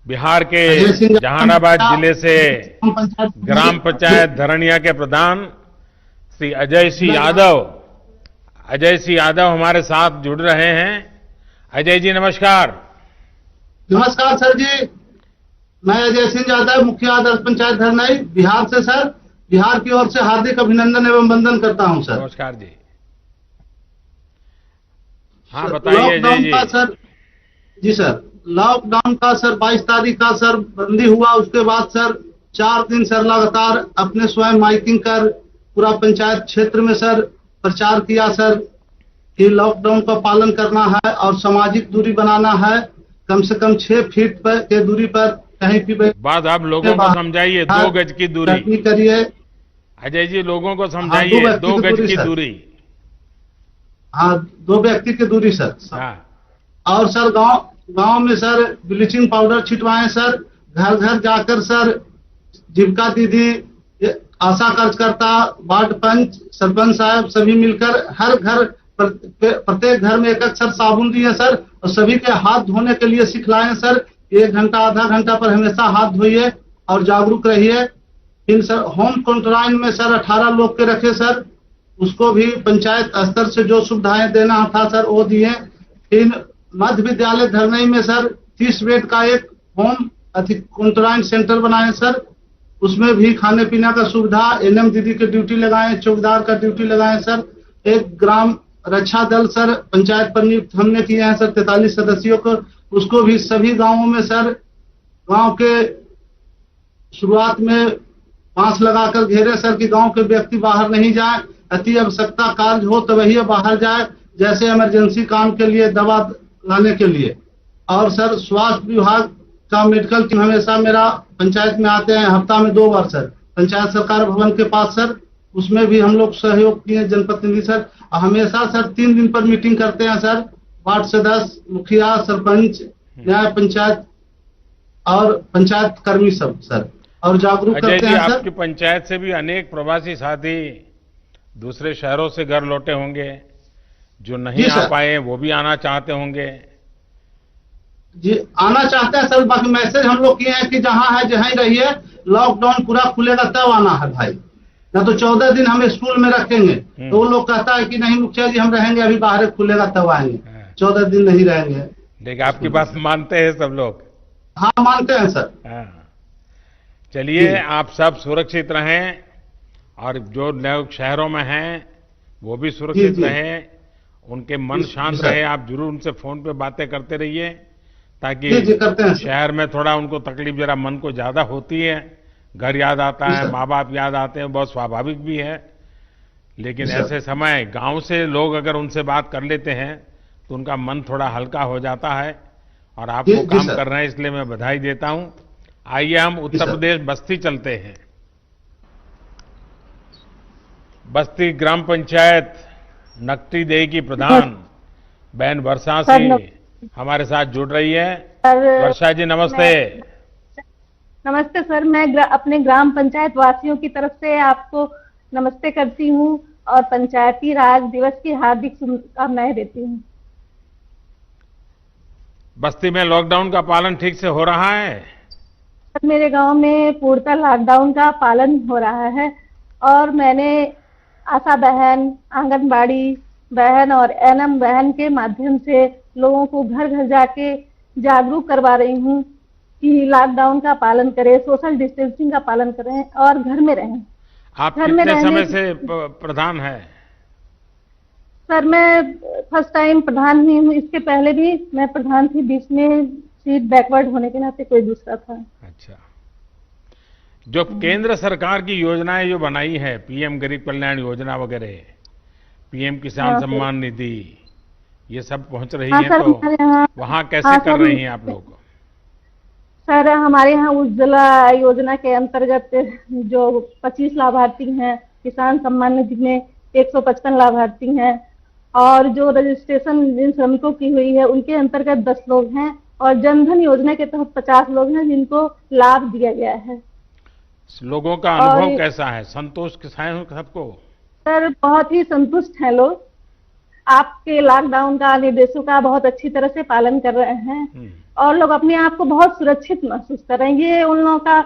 बिहार के जहानाबाद जिले से ग्राम पंचायत धरणिया के प्रधान श्री अजय सिंह यादव हमारे साथ जुड़ रहे हैं. अजय जी नमस्कार. नमस्कार सर जी, मैं अजय सिंह यादव, मुखिया आदर्श पंचायत धरनाई, बिहार से सर. बिहार की ओर से हार्दिक अभिनंदन एवं वंदन करता हूं सर. नमस्कार जी. हाँ बताइए अजय जी. सर जी सर, लॉकडाउन का सर 22 तारीख का सर बंदी हुआ. उसके बाद सर 4 दिन सर लगातार अपने स्वयं माइकिंग कर पूरा पंचायत क्षेत्र में सर प्रचार किया सर कि लॉकडाउन का पालन करना है और सामाजिक दूरी बनाना है. कम से कम 6 फीट पर के दूरी पर कहीं भी बात आप लोगों को समझाइए. 2 गज की दूरी करिए. अजय जी, लोगों को समझाइए. 2 गज की दूरी. हाँ, 2 व्यक्ति की दूरी सर. हाँ. और सर गांव में सर ब्लीचिंग पाउडर छिटवाएं सर. घर घर जाकर सर जीविका दीदी, आशा कार्यकर्ता, वार्ड पंच, सरपंच साहब सभी मिलकर हर घर प्रत्येक घर में एक सर साबुन दिए सर और सभी के हाथ धोने के लिए सिखलाएं सर. 1 घंटा आधा घंटा पर हमेशा हाथ धोइए और जागरूक रहिए। फिर सर होम क्वारंटाइन में सर 18 लोग के रखे सर, उसको भी पंचायत स्तर से जो सुविधाएं देना था सर वो दिए। फिर मध्य विद्यालय धरनई में सर 30 बेड का एक होम क्वारंटाइन सेंटर बनाए सर, उसमें भी खाने पीने का सुविधा, एनएम दीदी की ड्यूटी लगाए, चौकीदार का ड्यूटी लगाए सर। एक ग्राम रक्षा दल सर पंचायत पर नियुक्त हमने किए हैं सर 43 सदस्यों को, उसको भी सभी गांवों में सर गांव के शुरुआत में बांस लगाकर घेरे सर कि गांव के व्यक्ति बाहर नहीं जाए, अति आवश्यकता कार्य हो तो वही बाहर जाए, जैसे इमरजेंसी काम के लिए दवा लाने के लिए। और सर स्वास्थ्य विभाग का मेडिकल टीम हमेशा मेरा पंचायत में आते हैं, हफ्ता में 2 बार सर पंचायत सरकार भवन के पास सर, उसमें भी हम लोग सहयोग किए जनप्रतिनिधि सर। हमेशा सर 3 दिन पर मीटिंग करते हैं सर, वार्ड सदस्य, मुखिया, सरपंच, न्याय पंचायत और पंचायत कर्मी सब सर, और जागरूक अजय करते जी, हैं सर। आपकी पंचायत से भी अनेक प्रवासी साथी दूसरे शहरों से घर लौटे होंगे, जो नहीं जी आ सर। पाए वो भी आना चाहते होंगे। जी आना चाहते हैं सर, बाकी मैसेज हम लोग किए हैं कि जहां है जहां ही रहिए, लॉकडाउन पूरा खुलेगा तब आना है भाई, ना तो 14 दिन हम स्कूल में रखेंगे तो वो लोग कहता है कि नहीं मुखिया जी हम रहेंगे, अभी बाहर खुलेगा तब आएंगे, 14 दिन नहीं रहेंगे। देखिए आपकी बात मानते हैं सब लोग। हाँ मानते हैं सर। हाँ। चलिए जी। आप सब सुरक्षित रहें और जो लोग शहरों में हैं वो भी सुरक्षित जी, जी। रहें, उनके मन जी, शांत सर। रहे। आप जरूर उनसे फोन पे बातें करते रहिए ताकि जी, जी, करते हैं सर। शहर में थोड़ा उनको तकलीफ जरा मन को ज्यादा होती है, घर याद आता जी, है, सर। माँ बाप याद आते हैं, बहुत स्वाभाविक भी है। लेकिन जी, सर। ऐसे समय गांव से लोग अगर उनसे बात कर लेते हैं तो उनका मन थोड़ा हल्का हो जाता है और आप जी, वो जी, काम सर। कर रहे हैं, इसलिए मैं बधाई देता हूं। आइए हम उत्तर सर। प्रदेश बस्ती चलते हैं। बस्ती ग्राम पंचायत नकटी देही की प्रधान बहन वर्षा सिंह हमारे साथ जुड़ रही है। वर्षा जी नमस्ते। नमस्ते सर, मैं अपने ग्राम पंचायत वासियों की तरफ से आपको नमस्ते करती हूँ और पंचायती राज दिवस की हार्दिक शुभकामनाएं देती हूँ। बस्ती में लॉकडाउन का पालन ठीक से हो रहा है? सर मेरे गांव में पूर्णतः लॉकडाउन का पालन हो रहा है और मैंने आशा बहन, आंगनबाड़ी बहन और एनएम बहन के माध्यम से लोगों को घर घर जाके जागरूक करवा रही हूँ कि लॉकडाउन का पालन करें, सोशल डिस्टेंसिंग का पालन करें और घर में रहें। आप घर में कितने रहने समय की- से प्रधान है? सर मैं फर्स्ट टाइम प्रधान हुई हूँ, इसके पहले भी मैं प्रधान थी, बीच में सीट बैकवर्ड होने के नाते कोई दूसरा था। अच्छा, जो केंद्र सरकार की योजनाएं जो बनाई है, पीएम गरीब कल्याण योजना वगैरह, पीएम किसान हाँ, सर। सम्मान निधि, ये सब पहुंच रही हाँ है सर, तो हमारे यहाँ वहां कैसे हाँ, कर सर। रही हैं आप लोग? सर हमारे यहाँ उज्ज्वला योजना के अंतर्गत जो 25 लाभार्थी हैं, किसान सम्मान निधि में 155 लाभार्थी हैं और जो रजिस्ट्रेशन जिन श्रमिकों की हुई है उनके अंतर्गत 10 लोग हैं और जनधन योजना के तहत 50 लोग हैं जिनको लाभ दिया गया है। लोगों का और अनुभव ये- कैसा है? संतोष है सबको? सर बहुत ही संतुष्ट हैं लोग, आपके लॉकडाउन का निर्देशों का बहुत अच्छी तरह से पालन कर रहे हैं और लोग अपने आप को बहुत सुरक्षित महसूस कर रहे हैं। ये उन लोगों का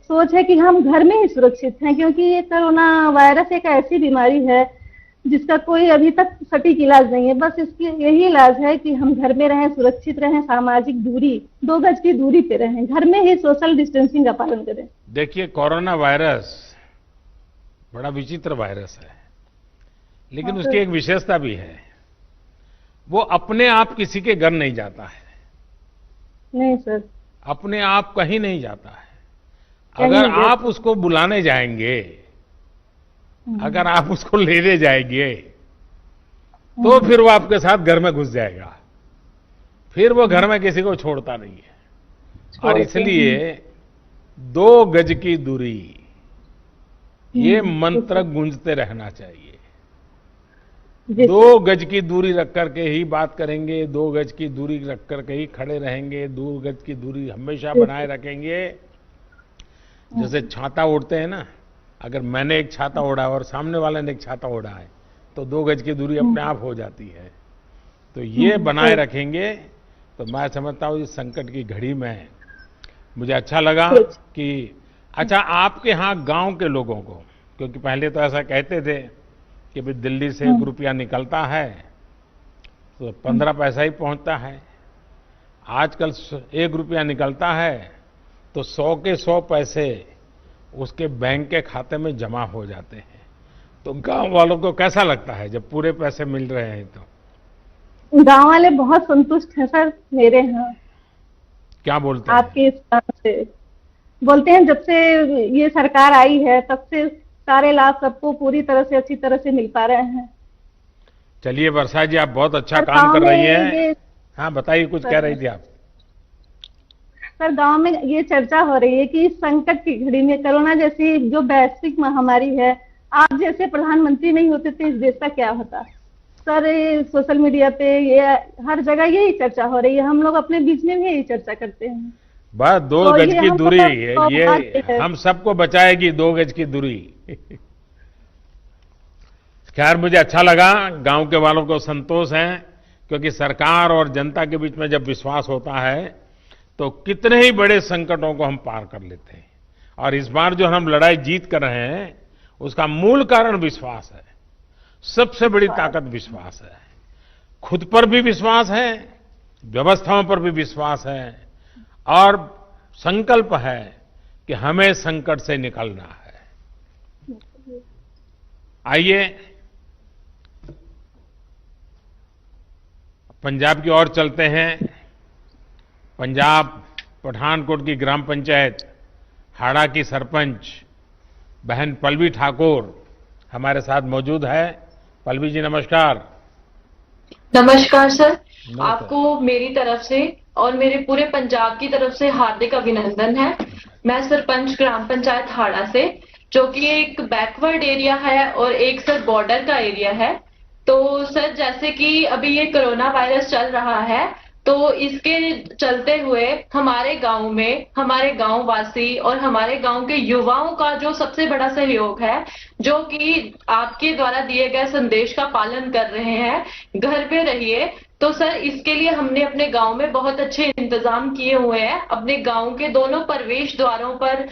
सोच है कि हम घर में ही सुरक्षित हैं, क्योंकि ये कोरोना वायरस एक ऐसी बीमारी है जिसका कोई अभी तक सटीक इलाज नहीं है। बस इसकी यही इलाज है कि हम घर में रहें, सुरक्षित रहें, सामाजिक दूरी 2 गज की दूरी पे रहें, घर में ही सोशल डिस्टेंसिंग का पालन करें। देखिए, कोरोना वायरस बड़ा विचित्र वायरस है, लेकिन उसकी एक विशेषता भी है, वो अपने आप किसी के घर नहीं जाता है, नहीं सर, अपने आप कहीं नहीं जाता है। कहीं अगर नहीं आप उसको बुलाने जाएंगे, अगर आप उसको लेने जाएंगे तो फिर वो आपके साथ घर में घुस जाएगा, फिर वो घर में किसी को छोड़ता नहीं है। और इसलिए 2 गज की दूरी, ये मंत्र गूंजते रहना चाहिए। जी 2 गज की दूरी रख करके ही बात करेंगे, 2 गज की दूरी रख करके ही खड़े रहेंगे, 2 गज की दूरी हमेशा बनाए रखेंगे। जैसे छाता ओढ़ते हैं ना, अगर मैंने एक छाता ओढ़ा और सामने वाले ने एक छाता ओढ़ा है तो 2 गज की दूरी अपने आप हो जाती है। तो ये बनाए रखेंगे तो मैं समझता हूँ इस संकट की घड़ी में मुझे अच्छा लगा कि अच्छा, आपके यहाँ गांव के लोगों को, क्योंकि पहले तो ऐसा कहते थे कि भाई दिल्ली से 1 रुपया निकलता है तो 15 पैसा ही पहुंचता है। आजकल 1 रुपया निकलता है तो 100 के 100 पैसे उसके बैंक के खाते में जमा हो जाते हैं। तो गांव वालों को कैसा लगता है जब पूरे पैसे मिल रहे हैं? तो गांव वाले बहुत संतुष्ट हैं सर मेरे यहाँ। क्या बोलते हैं? आपके इस काम से बोलते हैं जब से ये सरकार आई है तब से सारे लाभ सबको पूरी तरह से अच्छी तरह से मिल पा रहे हैं। चलिए वर्षा जी, आप बहुत अच्छा सर, काम गाँव कर रही में हैं। हाँ बताइए, कुछ कह रही थी आप। सर, गांव में ये चर्चा हो रही है कि इस संकट की घड़ी में कोरोना जैसी जो वैश्विक महामारी है, आप जैसे प्रधानमंत्री नहीं होते तो इस देश का क्या होता। सर, ये सोशल मीडिया पे ये हर जगह यही चर्चा हो रही है, हम लोग अपने बीच में भी यही चर्चा करते हैं। बस 2 तो गज ये की हम दूरी, लोग ये हम सबको बचाएगी 2 गज की दूरी। खैर, मुझे अच्छा लगा, गांव के वालों को संतोष है, क्योंकि सरकार और जनता के बीच में जब विश्वास होता है तो कितने ही बड़े संकटों को हम पार कर लेते हैं। और इस बार जो हम लड़ाई जीत कर रहे हैं उसका मूल कारण विश्वास है। सबसे बड़ी ताकत विश्वास है। खुद पर भी विश्वास है, व्यवस्थाओं पर भी विश्वास है, और संकल्प है कि हमें संकट से निकलना है। आइए पंजाब की ओर चलते हैं। पंजाब पठानकोट की ग्राम पंचायत हाड़ा की सरपंच बहन पल्लवी ठाकुर हमारे साथ मौजूद है। पल्लवी जी नमस्कार। नमस्कार सर, आपको मेरी तरफ से और मेरे पूरे पंजाब की तरफ से हार्दिक अभिनंदन है। मैं सरपंच ग्राम पंचायत हाड़ा से, जो कि एक बैकवर्ड एरिया है और एक सर बॉर्डर का एरिया है। तो सर, जैसे कि अभी ये कोरोना वायरस चल रहा है, तो इसके चलते हुए हमारे गांव में हमारे गांव वासी और हमारे गांव के युवाओं का जो सबसे बड़ा सहयोग है, जो कि आपके द्वारा दिए गए संदेश का पालन कर रहे हैं, घर पे रहिए। तो सर, इसके लिए हमने अपने गांव में बहुत अच्छे इंतजाम किए हुए हैं। अपने गांव के दोनों प्रवेश द्वारों पर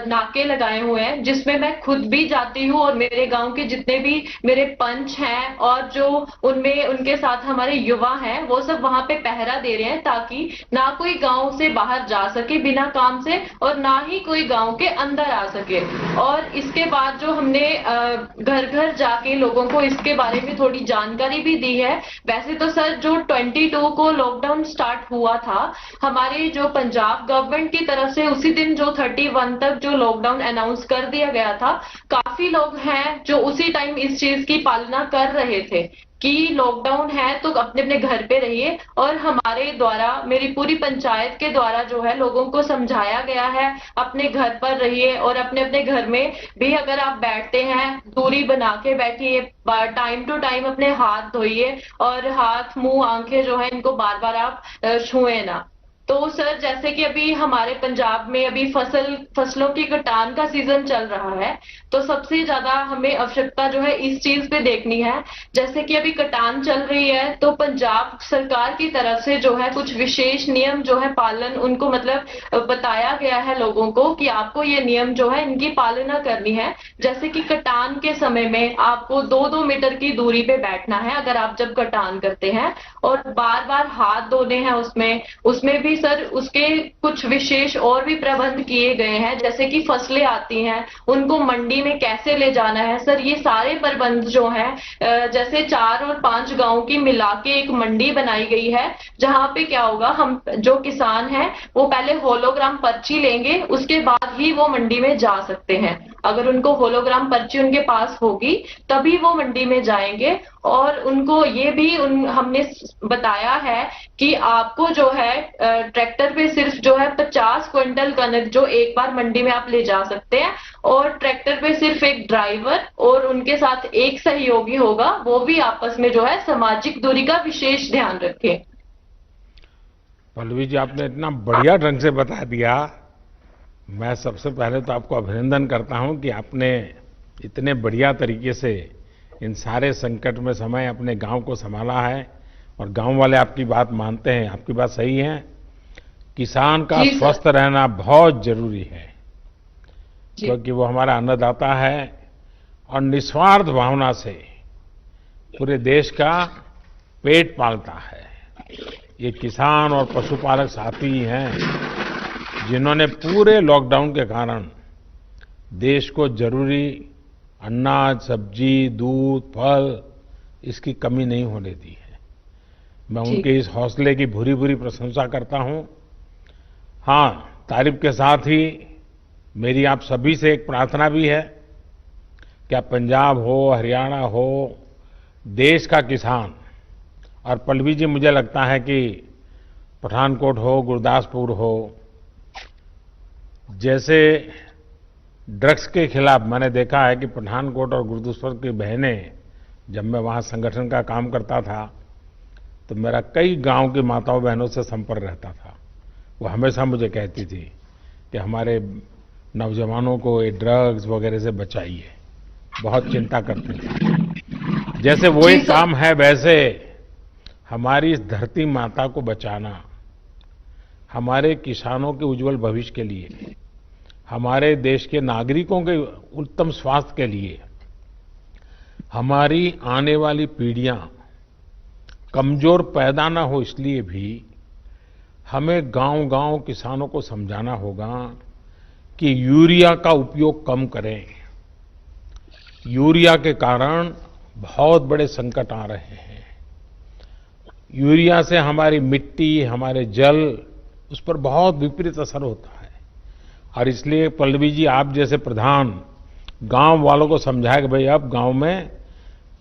नाके लगाए हुए हैं, जिसमें मैं खुद भी जाती हूँ और मेरे गांव के जितने भी मेरे पंच हैं और जो उनमें उनके साथ हमारे युवा हैं, वो सब वहां पे पहरा दे रहे हैं, ताकि ना कोई गांव से बाहर जा सके बिना काम से और ना ही कोई गांव के अंदर आ सके। और इसके बाद जो हमने घर घर जाके लोगों को इसके बारे में थोड़ी जानकारी भी दी है। वैसे तो सर, जो 22 को लॉकडाउन स्टार्ट हुआ था हमारे जो पंजाब गवर्नमेंट की तरफ से, उसी दिन जो 31 तक जो लॉकडाउन अनाउंस कर दिया गया था, काफी लोग हैं जो उसी टाइम इस चीज की पालना कर रहे थे कि लॉकडाउन है तो अपने अपने घर पे रहिए। और हमारे द्वारा, मेरी पूरी पंचायत के द्वारा जो है लोगों को समझाया गया है अपने घर पर रहिए और अपने अपने घर में भी अगर आप बैठते हैं दूरी बना के बैठिए, टाइम टू टाइम अपने हाथ धोइए और हाथ मुंह आंखें जो है इनको बार बार आप छुए ना। तो सर, जैसे कि अभी हमारे पंजाब में अभी फसलों की कटान का सीजन चल रहा है, तो सबसे ज्यादा हमें आवश्यकता जो है इस चीज पे देखनी है। जैसे कि अभी कटान चल रही है, तो पंजाब सरकार की तरफ से जो है कुछ विशेष नियम जो है पालन उनको मतलब बताया गया है लोगों को कि आपको ये नियम जो है इनकी पालना करनी है। जैसे कि कटान के समय में आपको 2-2 मीटर की दूरी पे बैठना है अगर आप जब कटान करते हैं, और बार बार हाथ धोने हैं। उसमें भी सर उसके कुछ विशेष और भी प्रबंध किए गए हैं, जैसे कि फसलें आती हैं उनको मंडी में कैसे ले जाना है। सर, ये सारे प्रबंध जो हैं, जैसे 4 और 5 गांव की मिला के एक मंडी बनाई गई है, जहां पे क्या होगा, हम जो किसान हैं वो पहले होलोग्राम पर्ची लेंगे, उसके बाद ही वो मंडी में जा सकते हैं। अगर उनको होलोग्राम पर्ची उनके पास होगी तभी वो मंडी में जाएंगे। और उनको ये भी हमने बताया है कि आपको जो है ट्रैक्टर पे सिर्फ जो है 50 क्विंटल कनक जो एक बार मंडी में आप ले जा सकते हैं, और ट्रैक्टर पे सिर्फ एक ड्राइवर और उनके साथ एक सहयोगी होगा, वो भी आपस में जो है सामाजिक दूरी का विशेष ध्यान रखें। पल्लवी जी, आपने इतना बढ़िया ढंग से बता दिया। मैं सबसे पहले तो आपको अभिनंदन करता हूं कि आपने इतने बढ़िया तरीके से इन सारे संकट में समय अपने गांव को संभाला है, और गांव वाले आपकी बात मानते हैं। आपकी बात सही है, किसान का स्वस्थ रहना बहुत जरूरी है। क्योंकि वो हमारा अन्नदाता है और निस्वार्थ भावना से पूरे देश का पेट पालता है। ये किसान और पशुपालक साथी ही हैं जिन्होंने पूरे लॉकडाउन के कारण देश को जरूरी अनाज, सब्जी, दूध, फल इसकी कमी नहीं होने दी है। मैं उनके इस हौसले की भूरी भूरी प्रशंसा करता हूं। हाँ, तारीफ के साथ ही मेरी आप सभी से एक प्रार्थना भी है कि पंजाब हो, हरियाणा हो, देश का किसान, और पल्लवी जी मुझे लगता है कि पठानकोट हो, गुरदासपुर हो, जैसे ड्रग्स के खिलाफ मैंने देखा है कि पठानकोट और गुरदासपुर की बहनें, जब मैं वहाँ संगठन का काम करता था तो मेरा कई गांव की माताओं बहनों से संपर्क रहता था। वो हमेशा मुझे कहती थी कि हमारे नौजवानों को ये ड्रग्स वगैरह से बचाइए, बहुत चिंता करते थे। जैसे वो एक काम है, वैसे हमारी इस धरती माता को बचाना, हमारे किसानों के उज्जवल भविष्य के लिए, हमारे देश के नागरिकों के उत्तम स्वास्थ्य के लिए, हमारी आने वाली पीढ़ियां कमजोर पैदा ना हो, इसलिए भी हमें गांव-गांव किसानों को समझाना होगा कि यूरिया का उपयोग कम करें। यूरिया के कारण बहुत बड़े संकट आ रहे हैं। यूरिया से हमारी मिट्टी, हमारे जल, उस पर बहुत विपरीत असर होता है। और इसलिए पल्लवी जी, आप जैसे प्रधान गांव वालों को समझाए कि भाई अब गांव में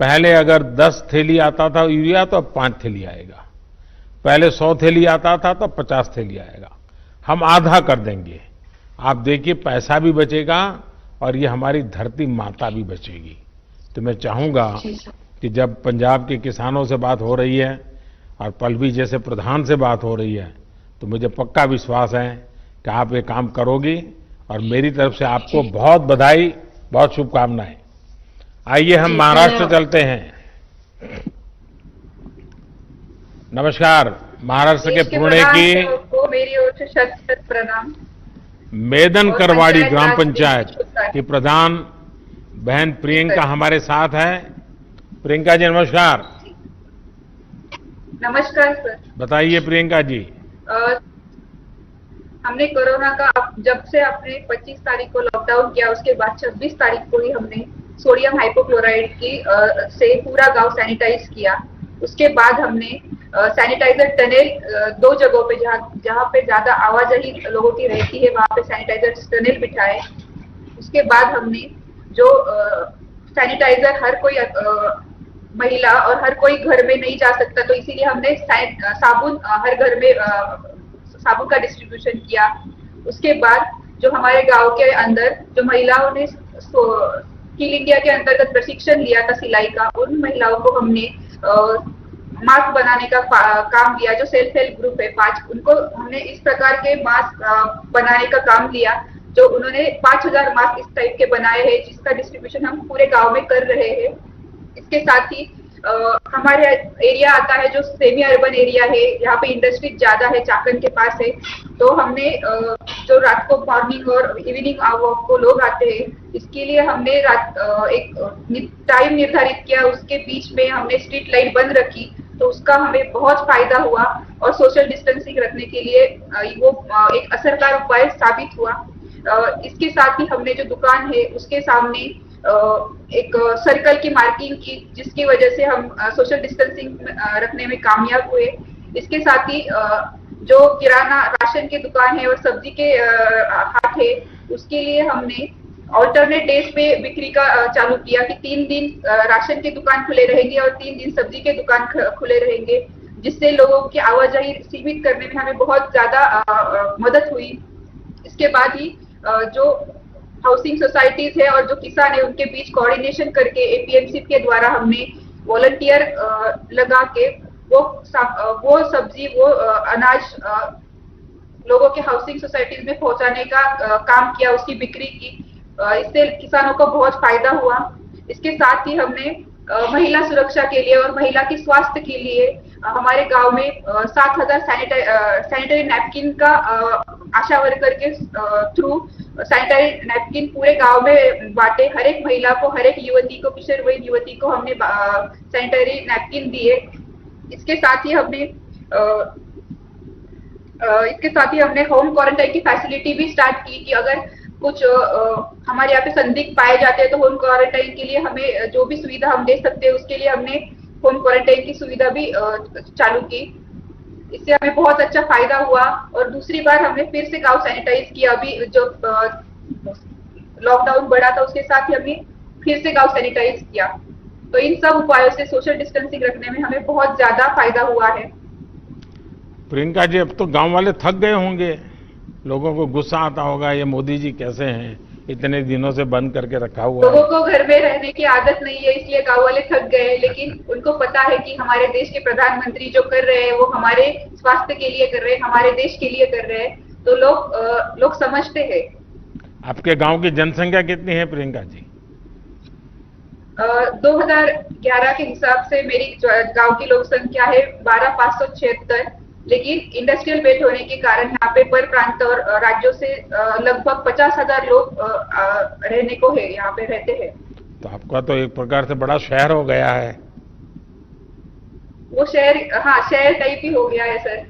पहले अगर 10 थैली आता था यूरिया तो अब 5 थैली आएगा, पहले 100 थैली आता था तो 50 थैली आएगा, हम आधा कर देंगे। आप देखिए पैसा भी बचेगा और ये हमारी धरती माता भी बचेगी। तो मैं चाहूंगा कि जब पंजाब के किसानों से बात हो रही है और पल्लवी जैसे प्रधान से बात हो रही है तो मुझे पक्का विश्वास है कि आप ये काम करोगी, और मेरी तरफ से आपको बहुत बधाई, बहुत शुभकामनाएं। आइए हम महाराष्ट्र चलते हैं। नमस्कार, महाराष्ट्र के पुणे की मेरी ओर से शत प्रणाम। मेदन करवाड़ी ग्राम पंचायत की प्रधान बहन प्रियंका हमारे साथ है। प्रियंका जी नमस्कार। नमस्कार सर। बताइए प्रियंका जी। हमने कोरोना का जब से आपने 25 तारीख को लॉकडाउन किया, उसके बाद 26 तारीख को ही हमने सोडियम हाइपोक्लोराइड की से पूरा गांव सैनिटाइज किया। उसके बाद हमने सैनिटाइजर टनल 2 जगहों पे जहाँ पे ज्यादा आवाजाही लोगों की रहती है वहां पे सैनिटाइजर टनल बिठाए। उसके बाद हमने जो सैनिटाइजर हर कोई महिला और हर कोई घर में नहीं जा सकता, तो इसीलिए हमने साबुन हर घर में साबुन का डिस्ट्रीब्यूशन किया। उसके बाद जो हमारे गांव के अंदर जो महिलाओं ने स्किल इंडिया के अंतर्गत प्रशिक्षण लिया था सिलाई का, उन महिलाओं को हमने मास्क बनाने का काम दिया। जो सेल्फ हेल्प ग्रुप है 5, उनको हमने इस प्रकार के मास्क बनाने का काम लिया, जो उन्होंने 5000 मास्क इस टाइप के बनाए हैं, जिसका डिस्ट्रीब्यूशन हम पूरे गांव में कर रहे हैं। इसके साथ ही हमारे एरिया आता है जो सेमी अर्बन एरिया है, यहाँ पे इंडस्ट्री ज्यादा है, चाकन के पास है, तो हमने जो रात को मॉर्निंग और इवनिंग वॉक को लोग आते हैं, इसके लिए हमने एक टाइम निर्धारित किया, उसके बीच में हमने स्ट्रीट लाइट बंद रखी, तो उसका हमें बहुत फायदा हुआ और सोशल डिस्टेंसिंग रखने के लिए वो एक असरदार उपाय साबित हुआ। इसके साथ ही हमने जो दुकान है उसके सामने एक सर्कल की मार्किंग की, जिसकी वजह से हम सोशल डिस्टेंसिंग रखने में कामयाब हुए। इसके साथ ही जो किराना राशन की दुकान है और सब्जी के हाट है, उसके लिए हमने ऑल्टरनेट डेज पे बिक्री का चालू किया कि 3 दिन राशन की दुकान खुले रहेंगे और 3 दिन सब्जी के दुकान खुले रहेंगे, जिससे लोगों की आवाजाही सीमित करने में हमें बहुत ज्यादा मदद हुई। इसके बाद ही जो हाउसिंग सोसाइटीज है और जो किसान है उनके बीच कोऑर्डिनेशन करके एपीएमसी के द्वारा हमने वॉलंटियर लगा के वो सब्जी वो अनाज लोगों के हाउसिंग सोसाइटीज में पहुंचाने का काम किया, उसकी बिक्री की। इससे किसानों को बहुत फायदा हुआ। इसके साथ ही हमने महिला सुरक्षा के लिए और महिला के स्वास्थ्य के लिए हमारे गांव में 7000 सैनिटरी नैपकिन का आशा वर्कर के थ्रू सैनिटरी नैपकिन पूरे गांव में बांटे, हर एक महिला को, हर एक युवती को, किशोरवयीन युवती को हमने सैनिटरी नैपकिन दिए। इसके साथ ही हमने होम क्वारंटाइन की फैसिलिटी भी स्टार्ट की कि अगर कुछ हमारे यहाँ पे संदिग्ध पाए जाते हैं तो होम क्वारंटाइन के लिए हमें जो भी सुविधा हम दे सकते हैं उसके लिए हमने होम क्वारंटाइन की सुविधा भी चालू की। इससे हमें बहुत अच्छा फायदा हुआ। और दूसरी बार हमने फिर से गांव सैनिटाइज किया। अभी जो लॉकडाउन बढ़ा था उसके साथ ही हमने फिर से गांव सैनिटाइज किया। तो इन सब उपायों से सोशल डिस्टेंसिंग रखने में हमें बहुत ज्यादा फायदा हुआ है। प्रियंका जी, अब तो गांव वाले थक गए होंगे, लोगों को गुस्सा आता होगा, ये मोदी जी कैसे हैं, इतने दिनों से बंद करके रखा हुआ है। लोगों को घर में रहने की आदत नहीं है, इसलिए गांव वाले थक गए। लेकिन उनको पता है कि हमारे देश के प्रधानमंत्री जो कर रहे हैं वो हमारे स्वास्थ्य के लिए कर रहे हैं, हमारे देश के लिए कर रहे हैं, तो लोग समझते हैं। आपके गांव की जनसंख्या कितनी है प्रियंका जी? 2011 के हिसाब से मेरी गांव की लोक संख्या है 12,576, लेकिन इंडस्ट्रियल बेल्ट होने के कारण यहाँ पे पर प्रांत और राज्यों से लगभग 50,000 लोग रहने को है, यहाँ पे रहते हैं। तो आपका तो एक प्रकार से बड़ा शहर हो गया है। वो शहर टाइप ही हो गया है सर।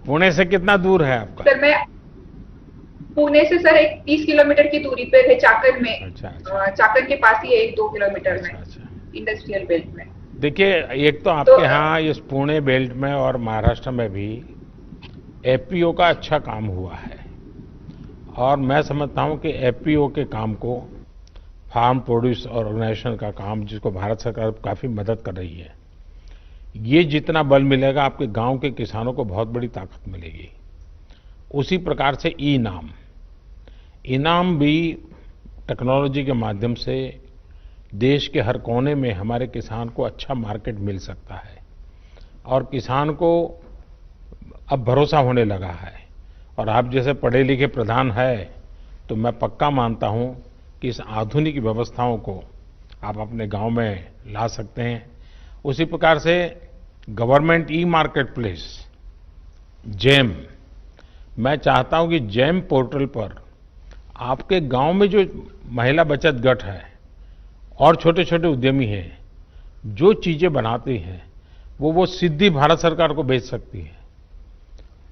पुणे से कितना दूर है आपका? सर मैं पुणे से सर 30 किलोमीटर की दूरी पे है, चाकन में। अच्छा। चाकन के पास ही है, 1-2 किलोमीटर में। इंडस्ट्रियल बेल्ट में। देखिए, एक तो आपके यहाँ इस पुणे बेल्ट में और महाराष्ट्र में भी एफपीओ का अच्छा काम हुआ है, और मैं समझता हूँ कि एफपीओ के काम को, फार्म प्रोड्यूस ऑर्गेनाइजेशन का काम, जिसको भारत सरकार काफी मदद कर रही है, ये जितना बल मिलेगा आपके गांव के किसानों को बहुत बड़ी ताकत मिलेगी। उसी प्रकार से इनाम भी टेक्नोलॉजी के माध्यम से देश के हर कोने में हमारे किसान को अच्छा मार्केट मिल सकता है, और किसान को अब भरोसा होने लगा है। और आप जैसे पढ़े लिखे प्रधान है तो मैं पक्का मानता हूं कि इस आधुनिक व्यवस्थाओं को आप अपने गांव में ला सकते हैं। उसी प्रकार से government e market place GeM, मैं चाहता हूं कि जेम पोर्टल पर आपके गांव में जो महिला बचत गट है और छोटे छोटे उद्यमी हैं, जो चीजें बनाते हैं वो सीधी भारत सरकार को बेच सकती है।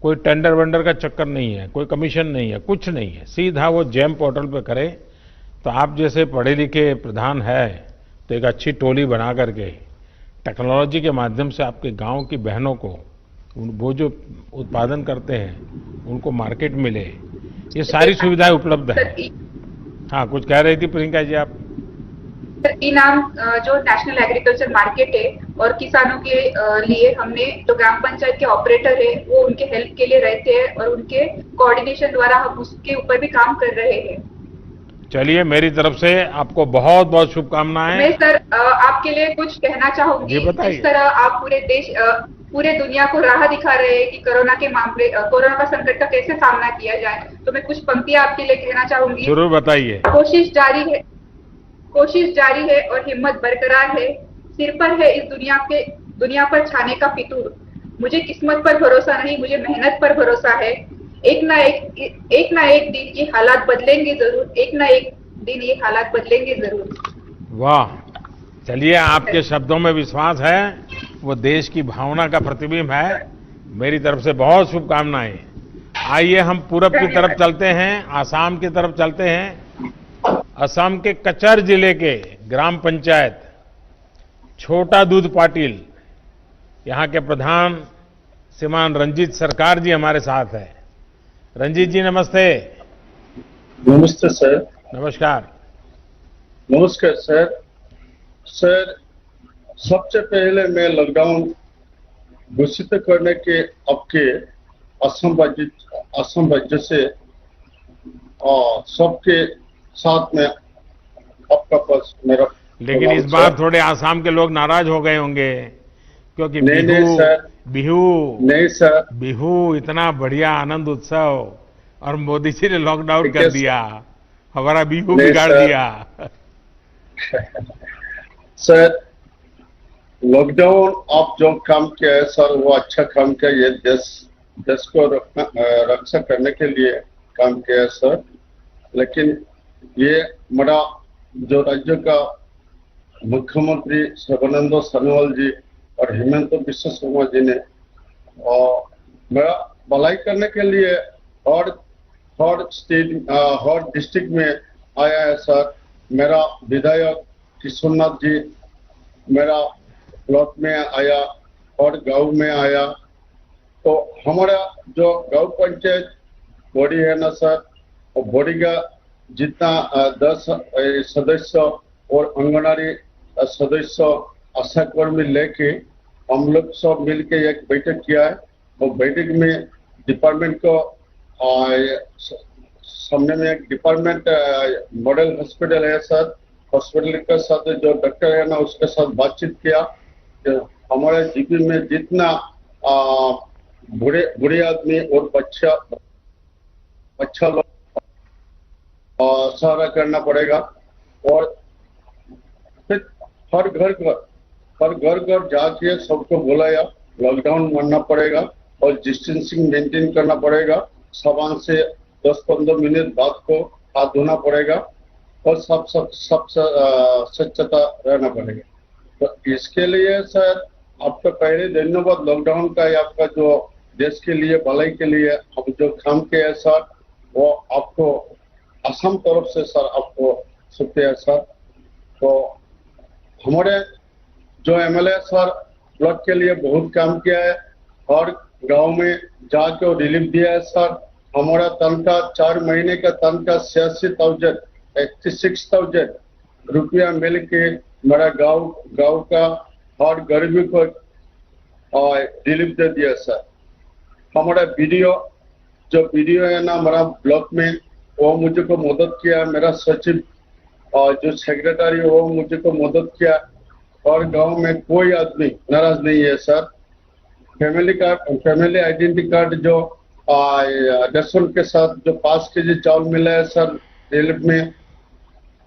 कोई टेंडर वेंडर का चक्कर नहीं है, कोई कमीशन नहीं है, कुछ नहीं है, सीधा वो जेम पोर्टल पे करे। तो आप जैसे पढ़े लिखे प्रधान है तो एक अच्छी टोली बना करके टेक्नोलॉजी के माध्यम से आपके गांव की बहनों को वो जो उत्पादन करते हैं उनको मार्केट मिले, ये सारी सुविधाएं उपलब्ध है। हाँ, कुछ कह रही थी प्रियंका जी आप? इनाम जो नेशनल एग्रीकल्चर मार्केट है और किसानों के लिए हमने जो ग्राम पंचायत के ऑपरेटर है वो उनके हेल्प के लिए रहते हैं, और उनके कोऑर्डिनेशन द्वारा हम उसके ऊपर भी काम कर रहे हैं। चलिए, मेरी तरफ से आपको बहुत बहुत शुभकामनाएं। मैं सर आपके लिए कुछ कहना चाहूंगी। इस तरह आप पूरे दुनिया को राह दिखा रहे हैं कि कोरोना का संकट का कैसे सामना किया जाए, तो मैं कुछ पंक्तियां आपके लिए कहना चाहूंगी। जरूर बताइए। कोशिश जारी है और हिम्मत बरकरार है, सिर पर है इस दुनिया पर छाने का फितूर। मुझे किस्मत पर भरोसा नहीं, मुझे मेहनत पर भरोसा है। एक ना एक दिन ये हालात बदलेंगे जरूर, एक ना एक दिन ये हालात बदलेंगे जरूर। वाह, चलिए, आपके शब्दों में विश्वास है, वो देश की भावना का प्रतिबिंब है। मेरी तरफ से बहुत शुभकामनाएं। आइए हम पूरब की तरफ चलते हैं, आसाम की तरफ चलते हैं। असम के कचर जिले के ग्राम पंचायत छोटा दूध पाटिल, यहाँ के प्रधान श्रीमान रंजीत सरकार जी हमारे साथ हैं। रंजीत जी नमस्ते। नमस्ते सर। नमस्कार। नमस्कार सर। सर, सबसे पहले मैं लॉकडाउन घोषित करने के आपके असम राज्य से सबके साथ में आपका पास मेरा, लेकिन इस बार थोड़े आसाम के लोग नाराज हो गए होंगे क्योंकि बिहू इतना बढ़िया आनंद उत्सव और मोदी जी ने लॉकडाउन कर दिया, हमारा बिहू बिगाड़ दिया। सर, लॉकडाउन आप जो काम किया है सर वो अच्छा काम किया, ये देश को रक्षा करने के लिए काम किया है सर। लेकिन ये मेरा जो राज्य का मुख्यमंत्री सर्बानंद सोनोवाल जी और हेमंत बिश्व शर्मा जी ने मेरा भलाई करने के लिए हर स्टेट हर डिस्ट्रिक्ट में आया है सर। मेरा विधायक किशोरनाथ जी मेरा ब्लॉक में आया और गांव में आया। तो हमारा जो गांव पंचायत बॉडी है ना सर, और बॉडी का जितना 10 सदस्य और आंगनबाड़ी सदस्य आशा कर्मी लेके हम लोग सब मिलके एक बैठक किया है। और बैठक में डिपार्टमेंट को सामने में एक डिपार्टमेंट मॉडल हॉस्पिटल है सर, हॉस्पिटल के साथ जो डॉक्टर है ना उसके साथ बातचीत किया। हमारे जीपी में जितना बूढ़े आदमी और बच्चा लोग सहारा करना पड़ेगा। और फिर हर घर जाके सबको बुलाया, लॉकडाउन मानना पड़ेगा और डिस्टेंसिंग मेंटेन करना पड़ेगा। साबुन से 10-15 मिनट बाद को हाथ धोना पड़ेगा और सब स्वच्छता रहना पड़ेगा। तो इसके लिए सर आपका पहले धन्यवाद। लॉकडाउन का आपका जो देश के लिए भलाई के लिए अब जो काम किया है सर, वो आपको असम तरफ से सर आपको शुक्रिया सर। तो हमारे जो एमएलए सर ब्लॉक के लिए बहुत काम किया है और गांव में जाके रिलीफ दिया है सर। हमारा तनख्वाह 4 महीने का तनख्वाह 86,000 रुपया मिल के मेरा गांव का हर गरीबी को रिलीफ दे दिया सर। हमारा वीडियो है ना हमारा ब्लॉक में, वो मुझे को मदद किया। मेरा सचिव और जो सेक्रेटरी वो मुझे को मदद किया। और गांव में कोई आदमी नाराज नहीं है सर। फैमिली आइडेंटिटी कार्ड जो रेशन के साथ जो 5 केजी चावल मिला है सर रिलीफ में,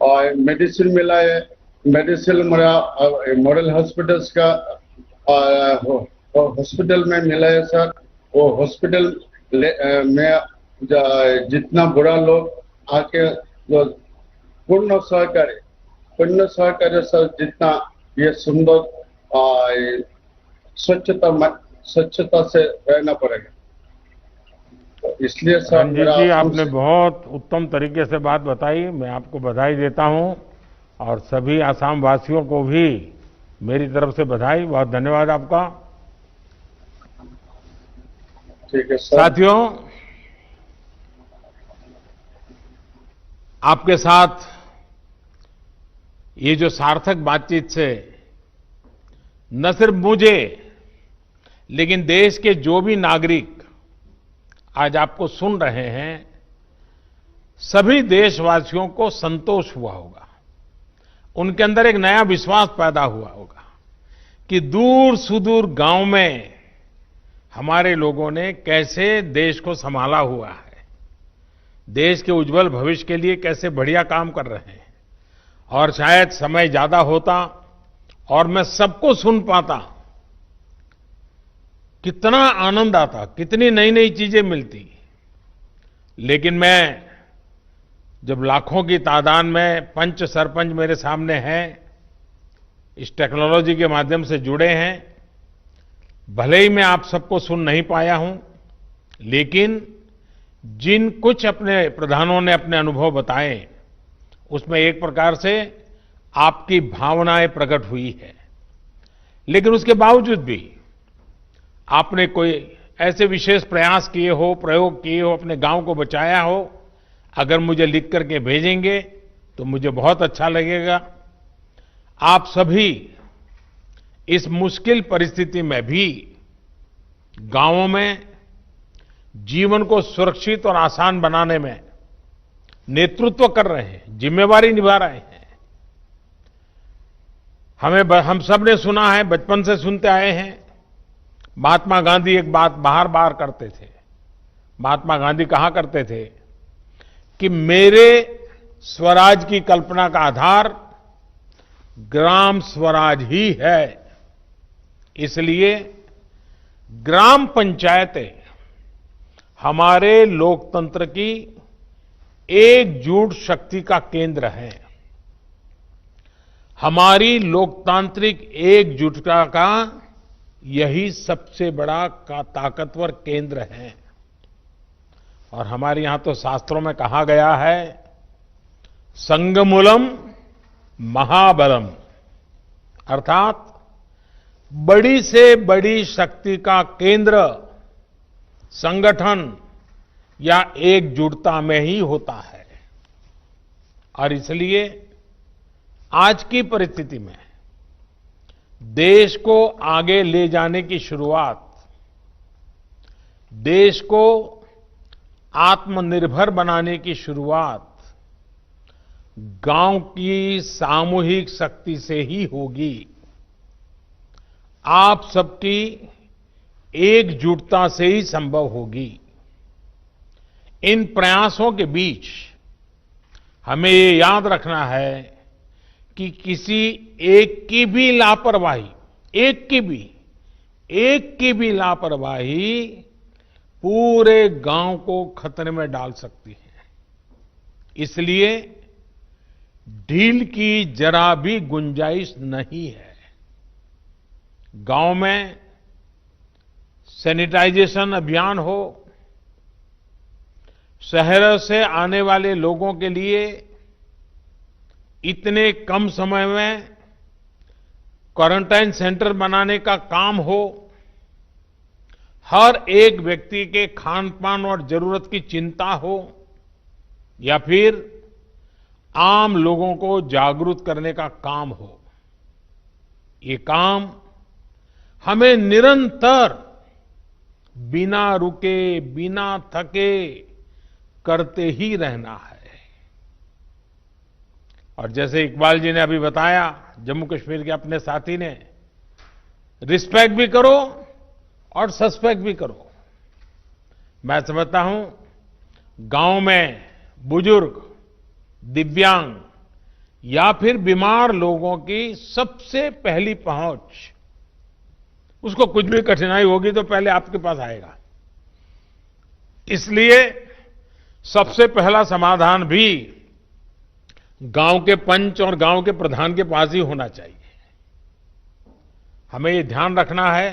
और मेडिसिन मिला है। मेडिसिन मेरा मॉडल हॉस्पिटल्स का हॉस्पिटल में मिला है सर। वो हॉस्पिटल में जितना बुरा लोग आके पूर्ण सहकारी सर, जितना ये सुंदर स्वच्छता से रहना पड़ेगा। तो इसलिए सर रंजीत जी आपने बहुत उत्तम तरीके से बात बताई, मैं आपको बधाई देता हूं और सभी आसाम वासियों को भी मेरी तरफ से बधाई। बहुत धन्यवाद आपका। ठीक है सर। साथियों, आपके साथ ये जो सार्थक बातचीत से न सिर्फ मुझे लेकिन देश के जो भी नागरिक आज आपको सुन रहे हैं, सभी देशवासियों को संतोष हुआ होगा। उनके अंदर एक नया विश्वास पैदा हुआ होगा कि दूर सुदूर गांव में हमारे लोगों ने कैसे देश को संभाला हुआ है, देश के उज्जवल भविष्य के लिए कैसे बढ़िया काम कर रहे हैं। और शायद समय ज्यादा होता और मैं सबको सुन पाता, कितना आनंद आता, कितनी नई नई चीजें मिलती। लेकिन मैं जब लाखों की तादाद में पंच सरपंच मेरे सामने हैं, इस टेक्नोलॉजी के माध्यम से जुड़े हैं, भले ही मैं आप सबको सुन नहीं पाया हूं, लेकिन जिन कुछ अपने प्रधानों ने अपने अनुभव बताए, उसमें एक प्रकार से आपकी भावनाएं प्रकट हुई है। लेकिन उसके बावजूद भी आपने कोई ऐसे विशेष प्रयास किए हो, प्रयोग किए हो, अपने गांव को बचाया हो, अगर मुझे लिख करके भेजेंगे तो मुझे बहुत अच्छा लगेगा। आप सभी इस मुश्किल परिस्थिति में भी गांवों में जीवन को सुरक्षित और आसान बनाने में नेतृत्व कर रहे हैं, जिम्मेवारी निभा रहे हैं। हम सब ने सुना है, बचपन से सुनते आए हैं, महात्मा गांधी एक बात बार बार करते थे। महात्मा गांधी कहा करते थे कि मेरे स्वराज की कल्पना का आधार ग्राम स्वराज ही है। इसलिए ग्राम पंचायतें हमारे लोकतंत्र की एकजुट शक्ति का केंद्र है। हमारी लोकतांत्रिक एकजुटता का यही सबसे बड़ा ताकतवर केंद्र है। और हमारे यहां तो शास्त्रों में कहा गया है, संगमूलम महाबलम, अर्थात बड़ी से बड़ी शक्ति का केंद्र संगठन या एकजुटता में ही होता है। और इसलिए आज की परिस्थिति में देश को आगे ले जाने की शुरुआत, देश को आत्मनिर्भर बनाने की शुरुआत गांव की सामूहिक शक्ति से ही होगी। आप सबकी एकजुटता से ही संभव होगी। इन प्रयासों के बीच हमें ये याद रखना है कि किसी एक की भी लापरवाही, एक की भी लापरवाही पूरे गांव को खतरे में डाल सकती है। इसलिए ढील की जरा भी गुंजाइश नहीं है। गांव में सैनिटाइजेशन अभियान हो, शहरों से आने वाले लोगों के लिए इतने कम समय में क्वारंटाइन सेंटर बनाने का काम हो, हर एक व्यक्ति के खान पान और जरूरत की चिंता हो, या फिर आम लोगों को जागरूक करने का काम हो, ये काम हमें निरंतर बिना रुके, बिना थके करते ही रहना है। और जैसे इकबाल जी ने अभी बताया, जम्मू कश्मीर के अपने साथी ने, रिस्पेक्ट भी करो और सस्पेक्ट भी करो। मैं समझता हूं गांव में बुजुर्ग, दिव्यांग या फिर बीमार लोगों की सबसे पहली पहुंच, उसको कुछ भी कठिनाई होगी तो पहले आपके पास आएगा। इसलिए सबसे पहला समाधान भी गांव के पंच और गांव के प्रधान के पास ही होना चाहिए। हमें ये ध्यान रखना है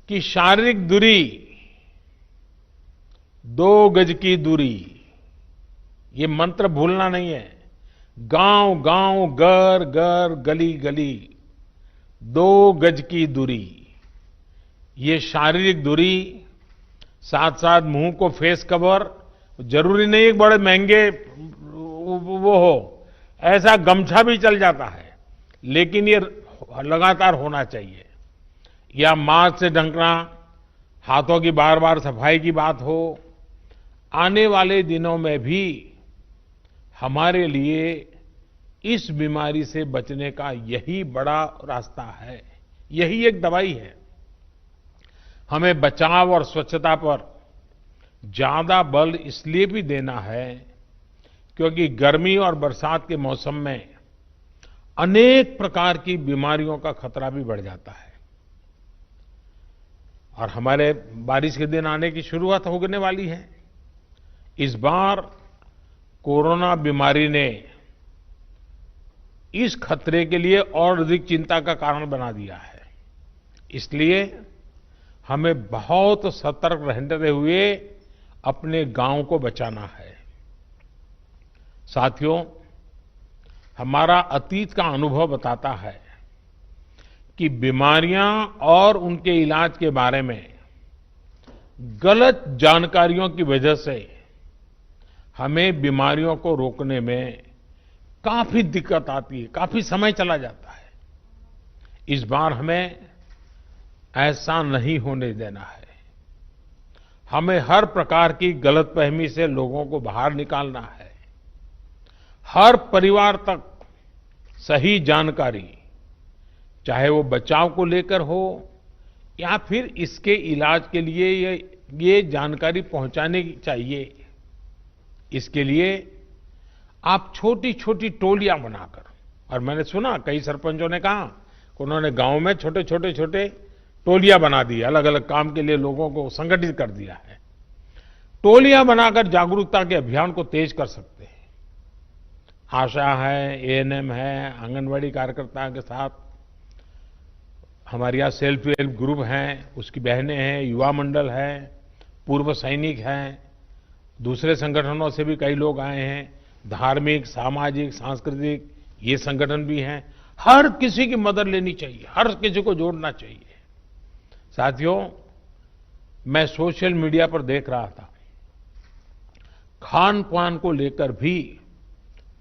कि शारीरिक दूरी, 2 गज की दूरी, ये मंत्र भूलना नहीं है। गांव गांव, घर घर, गली गली, 2 गज की दूरी, ये शारीरिक दूरी, साथ साथ मुंह को फेस कवर, जरूरी नहीं एक बड़े महंगे वो हो, ऐसा गमछा भी चल जाता है, लेकिन ये लगातार होना चाहिए। या मास्क से ढकना, हाथों की बार बार सफाई की बात हो। आने वाले दिनों में भी हमारे लिए इस बीमारी से बचने का यही बड़ा रास्ता है, यही एक दवाई है। हमें बचाव और स्वच्छता पर ज्यादा बल इसलिए भी देना है क्योंकि गर्मी और बरसात के मौसम में अनेक प्रकार की बीमारियों का खतरा भी बढ़ जाता है। और हमारे बारिश के दिन आने की शुरुआत होने वाली है। इस बार कोरोना बीमारी ने इस खतरे के लिए और अधिक चिंता का कारण बना दिया है। इसलिए हमें बहुत सतर्क रहते हुए अपने गांव को बचाना है। साथियों, हमारा अतीत का अनुभव बताता है कि बीमारियां और उनके इलाज के बारे में गलत जानकारियों की वजह से हमें बीमारियों को रोकने में काफी दिक्कत आती है, काफी समय चला जाता है। इस बार हमें ऐसा नहीं होने देना है। हमें हर प्रकार की गलतफहमी से लोगों को बाहर निकालना है। हर परिवार तक सही जानकारी, चाहे वो बचाव को लेकर हो या फिर इसके इलाज के लिए ये जानकारी पहुंचाने की चाहिए। इसके लिए आप छोटी छोटी टोलियां बनाकर, और मैंने सुना कई सरपंचों ने कहा कि उन्होंने गांव में छोटे टोलियां बना दी, अलग अलग काम के लिए लोगों को संगठित कर दिया है। टोलियां बनाकर जागरूकता के अभियान को तेज कर सकते हैं। आशा है, एएनएम है, आंगनवाड़ी कार्यकर्ता के साथ हमारे यहाँ सेल्फ हेल्प ग्रुप हैं, उसकी बहनें हैं, युवा मंडल है, पूर्व सैनिक हैं, दूसरे संगठनों से भी कई लोग आए हैं, धार्मिक, सामाजिक, सांस्कृतिक ये संगठन भी हैं। हर किसी की मदद लेनी चाहिए, हर किसी को जोड़ना चाहिए। साथियों, मैं सोशल मीडिया पर देख रहा था, खान पान को लेकर भी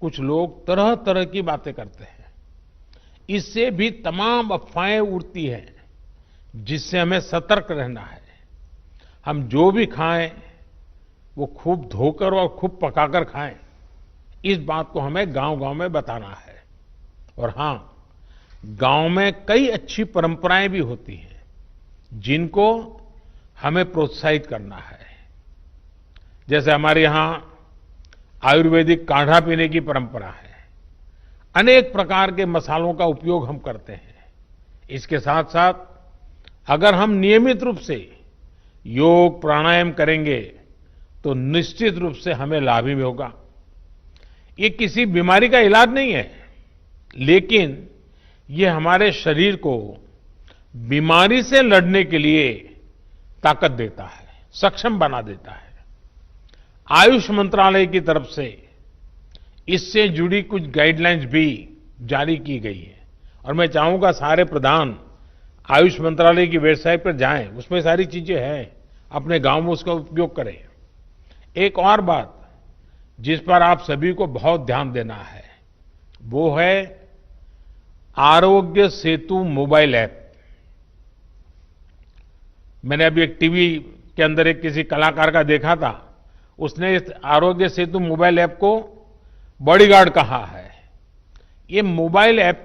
कुछ लोग तरह तरह की बातें करते हैं। इससे भी तमाम अफवाहें उड़ती हैं, जिससे हमें सतर्क रहना है। हम जो भी खाएं वो खूब धोकर और खूब पकाकर खाएं, इस बात को हमें गांव-गांव में बताना है। और हां, गांव में कई अच्छी परंपराएं भी होती हैं, जिनको हमें प्रोत्साहित करना है। जैसे हमारे यहां आयुर्वेदिक काढ़ा पीने की परंपरा है, अनेक प्रकार के मसालों का उपयोग हम करते हैं। इसके साथ साथ अगर हम नियमित रूप से योग प्राणायाम करेंगे तो निश्चित रूप से हमें लाभ ही होगा। ये किसी बीमारी का इलाज नहीं है, लेकिन ये हमारे शरीर को बीमारी से लड़ने के लिए ताकत देता है, सक्षम बना देता है। आयुष मंत्रालय की तरफ से इससे जुड़ी कुछ गाइडलाइंस भी जारी की गई है और मैं चाहूंगा सारे प्रधान आयुष मंत्रालय की वेबसाइट पर जाएं, उसमें सारी चीजें हैं, अपने गांव में उसका उपयोग करें। एक और बात जिस पर आप सभी को बहुत ध्यान देना है, वो है आरोग्य सेतु मोबाइल ऐप। मैंने अभी एक टीवी के अंदर एक किसी कलाकार का देखा था, उसने इस आरोग्य सेतु मोबाइल ऐप को बॉडीगार्ड कहा है। ये मोबाइल ऐप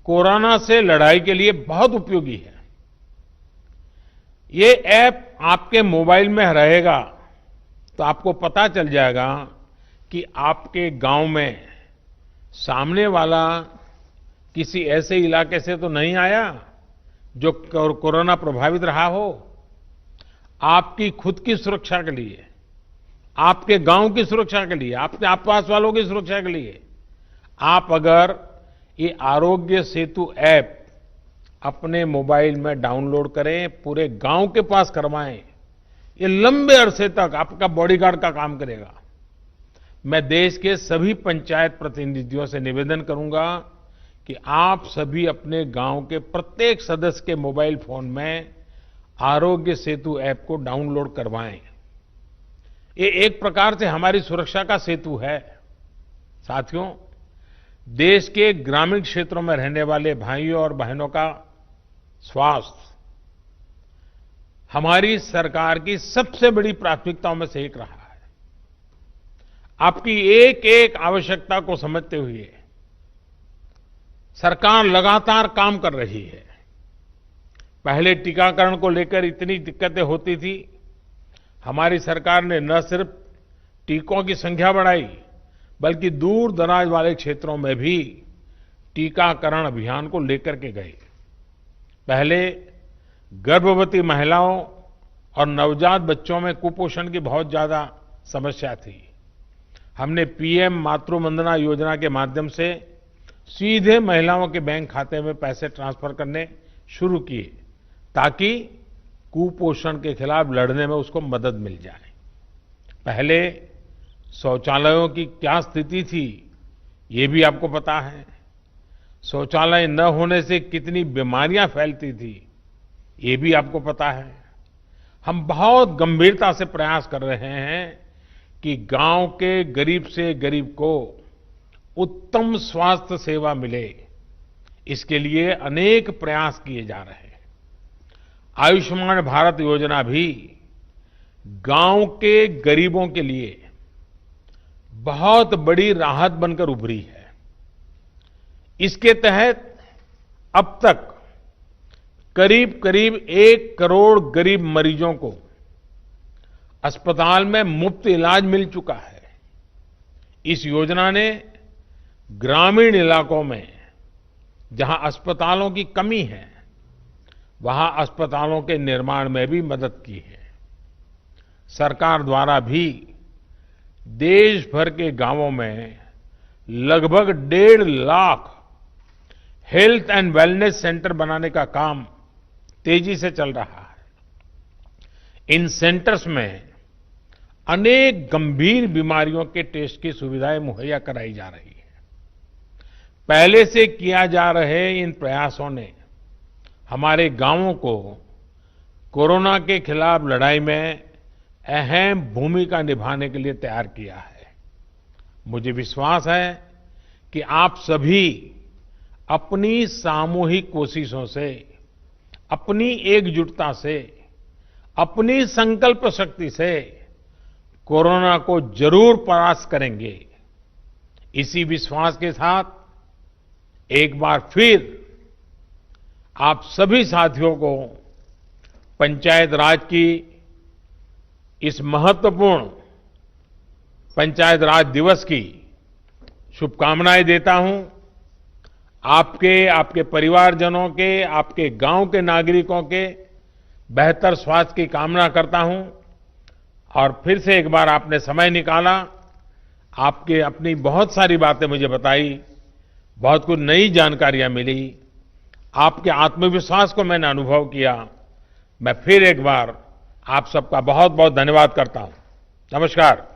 कोरोना से लड़ाई के लिए बहुत उपयोगी है। ये ऐप आपके मोबाइल में रहेगा तो आपको पता चल जाएगा कि आपके गांव में सामने वाला किसी ऐसे इलाके से तो नहीं आया जो कोरोना प्रभावित रहा हो। आपकी खुद की सुरक्षा के लिए, आपके गांव की सुरक्षा के लिए, आपके आसपास वालों की सुरक्षा के लिए आप अगर ये आरोग्य सेतु ऐप अपने मोबाइल में डाउनलोड करें, पूरे गांव के पास करवाएं, ये लंबे अरसे तक आपका बॉडीगार्ड का काम करेगा। मैं देश के सभी पंचायत प्रतिनिधियों से निवेदन करूंगा कि आप सभी अपने गांव के प्रत्येक सदस्य के मोबाइल फोन में आरोग्य सेतु ऐप को डाउनलोड करवाएं। ये एक प्रकार से हमारी सुरक्षा का सेतु है। साथियों, देश के ग्रामीण क्षेत्रों में रहने वाले भाइयों और बहनों का स्वास्थ्य हमारी सरकार की सबसे बड़ी प्राथमिकताओं में से एक रहा है। आपकी एक एक आवश्यकता को समझते हुए सरकार लगातार काम कर रही है। पहले टीकाकरण को लेकर इतनी दिक्कतें होती थी, हमारी सरकार ने न सिर्फ टीकों की संख्या बढ़ाई, बल्कि दूर दराज वाले क्षेत्रों में भी टीकाकरण अभियान को लेकर के गए। पहले गर्भवती महिलाओं और नवजात बच्चों में कुपोषण की बहुत ज्यादा समस्या थी। हमने पीएम मातृ वंदना योजना के माध्यम से सीधे महिलाओं के बैंक खाते में पैसे ट्रांसफर करने शुरू किए, ताकि कुपोषण के खिलाफ लड़ने में उसको मदद मिल जाए। पहले शौचालयों की क्या स्थिति थी, ये भी आपको पता है। शौचालय न होने से कितनी बीमारियां फैलती थी, ये भी आपको पता है। हम बहुत गंभीरता से प्रयास कर रहे हैं कि गांव के गरीब से गरीब को उत्तम स्वास्थ्य सेवा मिले। इसके लिए अनेक प्रयास किए जा रहे हैं। आयुष्मान भारत योजना भी गांव के गरीबों के लिए बहुत बड़ी राहत बनकर उभरी है। इसके तहत अब तक करीब करीब 1 करोड़ गरीब मरीजों को अस्पताल में मुफ्त इलाज मिल चुका है। इस योजना ने ग्रामीण इलाकों में जहां अस्पतालों की कमी है, वहां अस्पतालों के निर्माण में भी मदद की है। सरकार द्वारा भी देश भर के गांवों में लगभग 1.5 lakh health and wellness centre बनाने का काम तेजी से चल रहा है। इन सेंटर्स में अनेक गंभीर बीमारियों के टेस्ट की सुविधाएं मुहैया कराई जा रही है। पहले से किया जा रहे इन प्रयासों ने हमारे गांवों को कोरोना के खिलाफ लड़ाई में अहम भूमिका निभाने के लिए तैयार किया है। मुझे विश्वास है कि आप सभी अपनी सामूहिक कोशिशों से, अपनी एकजुटता से, अपनी संकल्प शक्ति से कोरोना को जरूर परास्त करेंगे। इसी विश्वास के साथ एक बार फिर आप सभी साथियों को पंचायत राज की इस महत्वपूर्ण पंचायत राज दिवस की शुभकामनाएं देता हूं। आपके परिवारजनों के, आपके गांव के नागरिकों के बेहतर स्वास्थ्य की कामना करता हूं। और फिर से एक बार आपने समय निकाला, आपके अपनी बहुत सारी बातें मुझे बताई, बहुत कुछ नई जानकारियां मिली, आपके आत्मविश्वास को मैंने अनुभव किया। मैं फिर एक बार आप सबका बहुत बहुत धन्यवाद करता हूं। नमस्कार।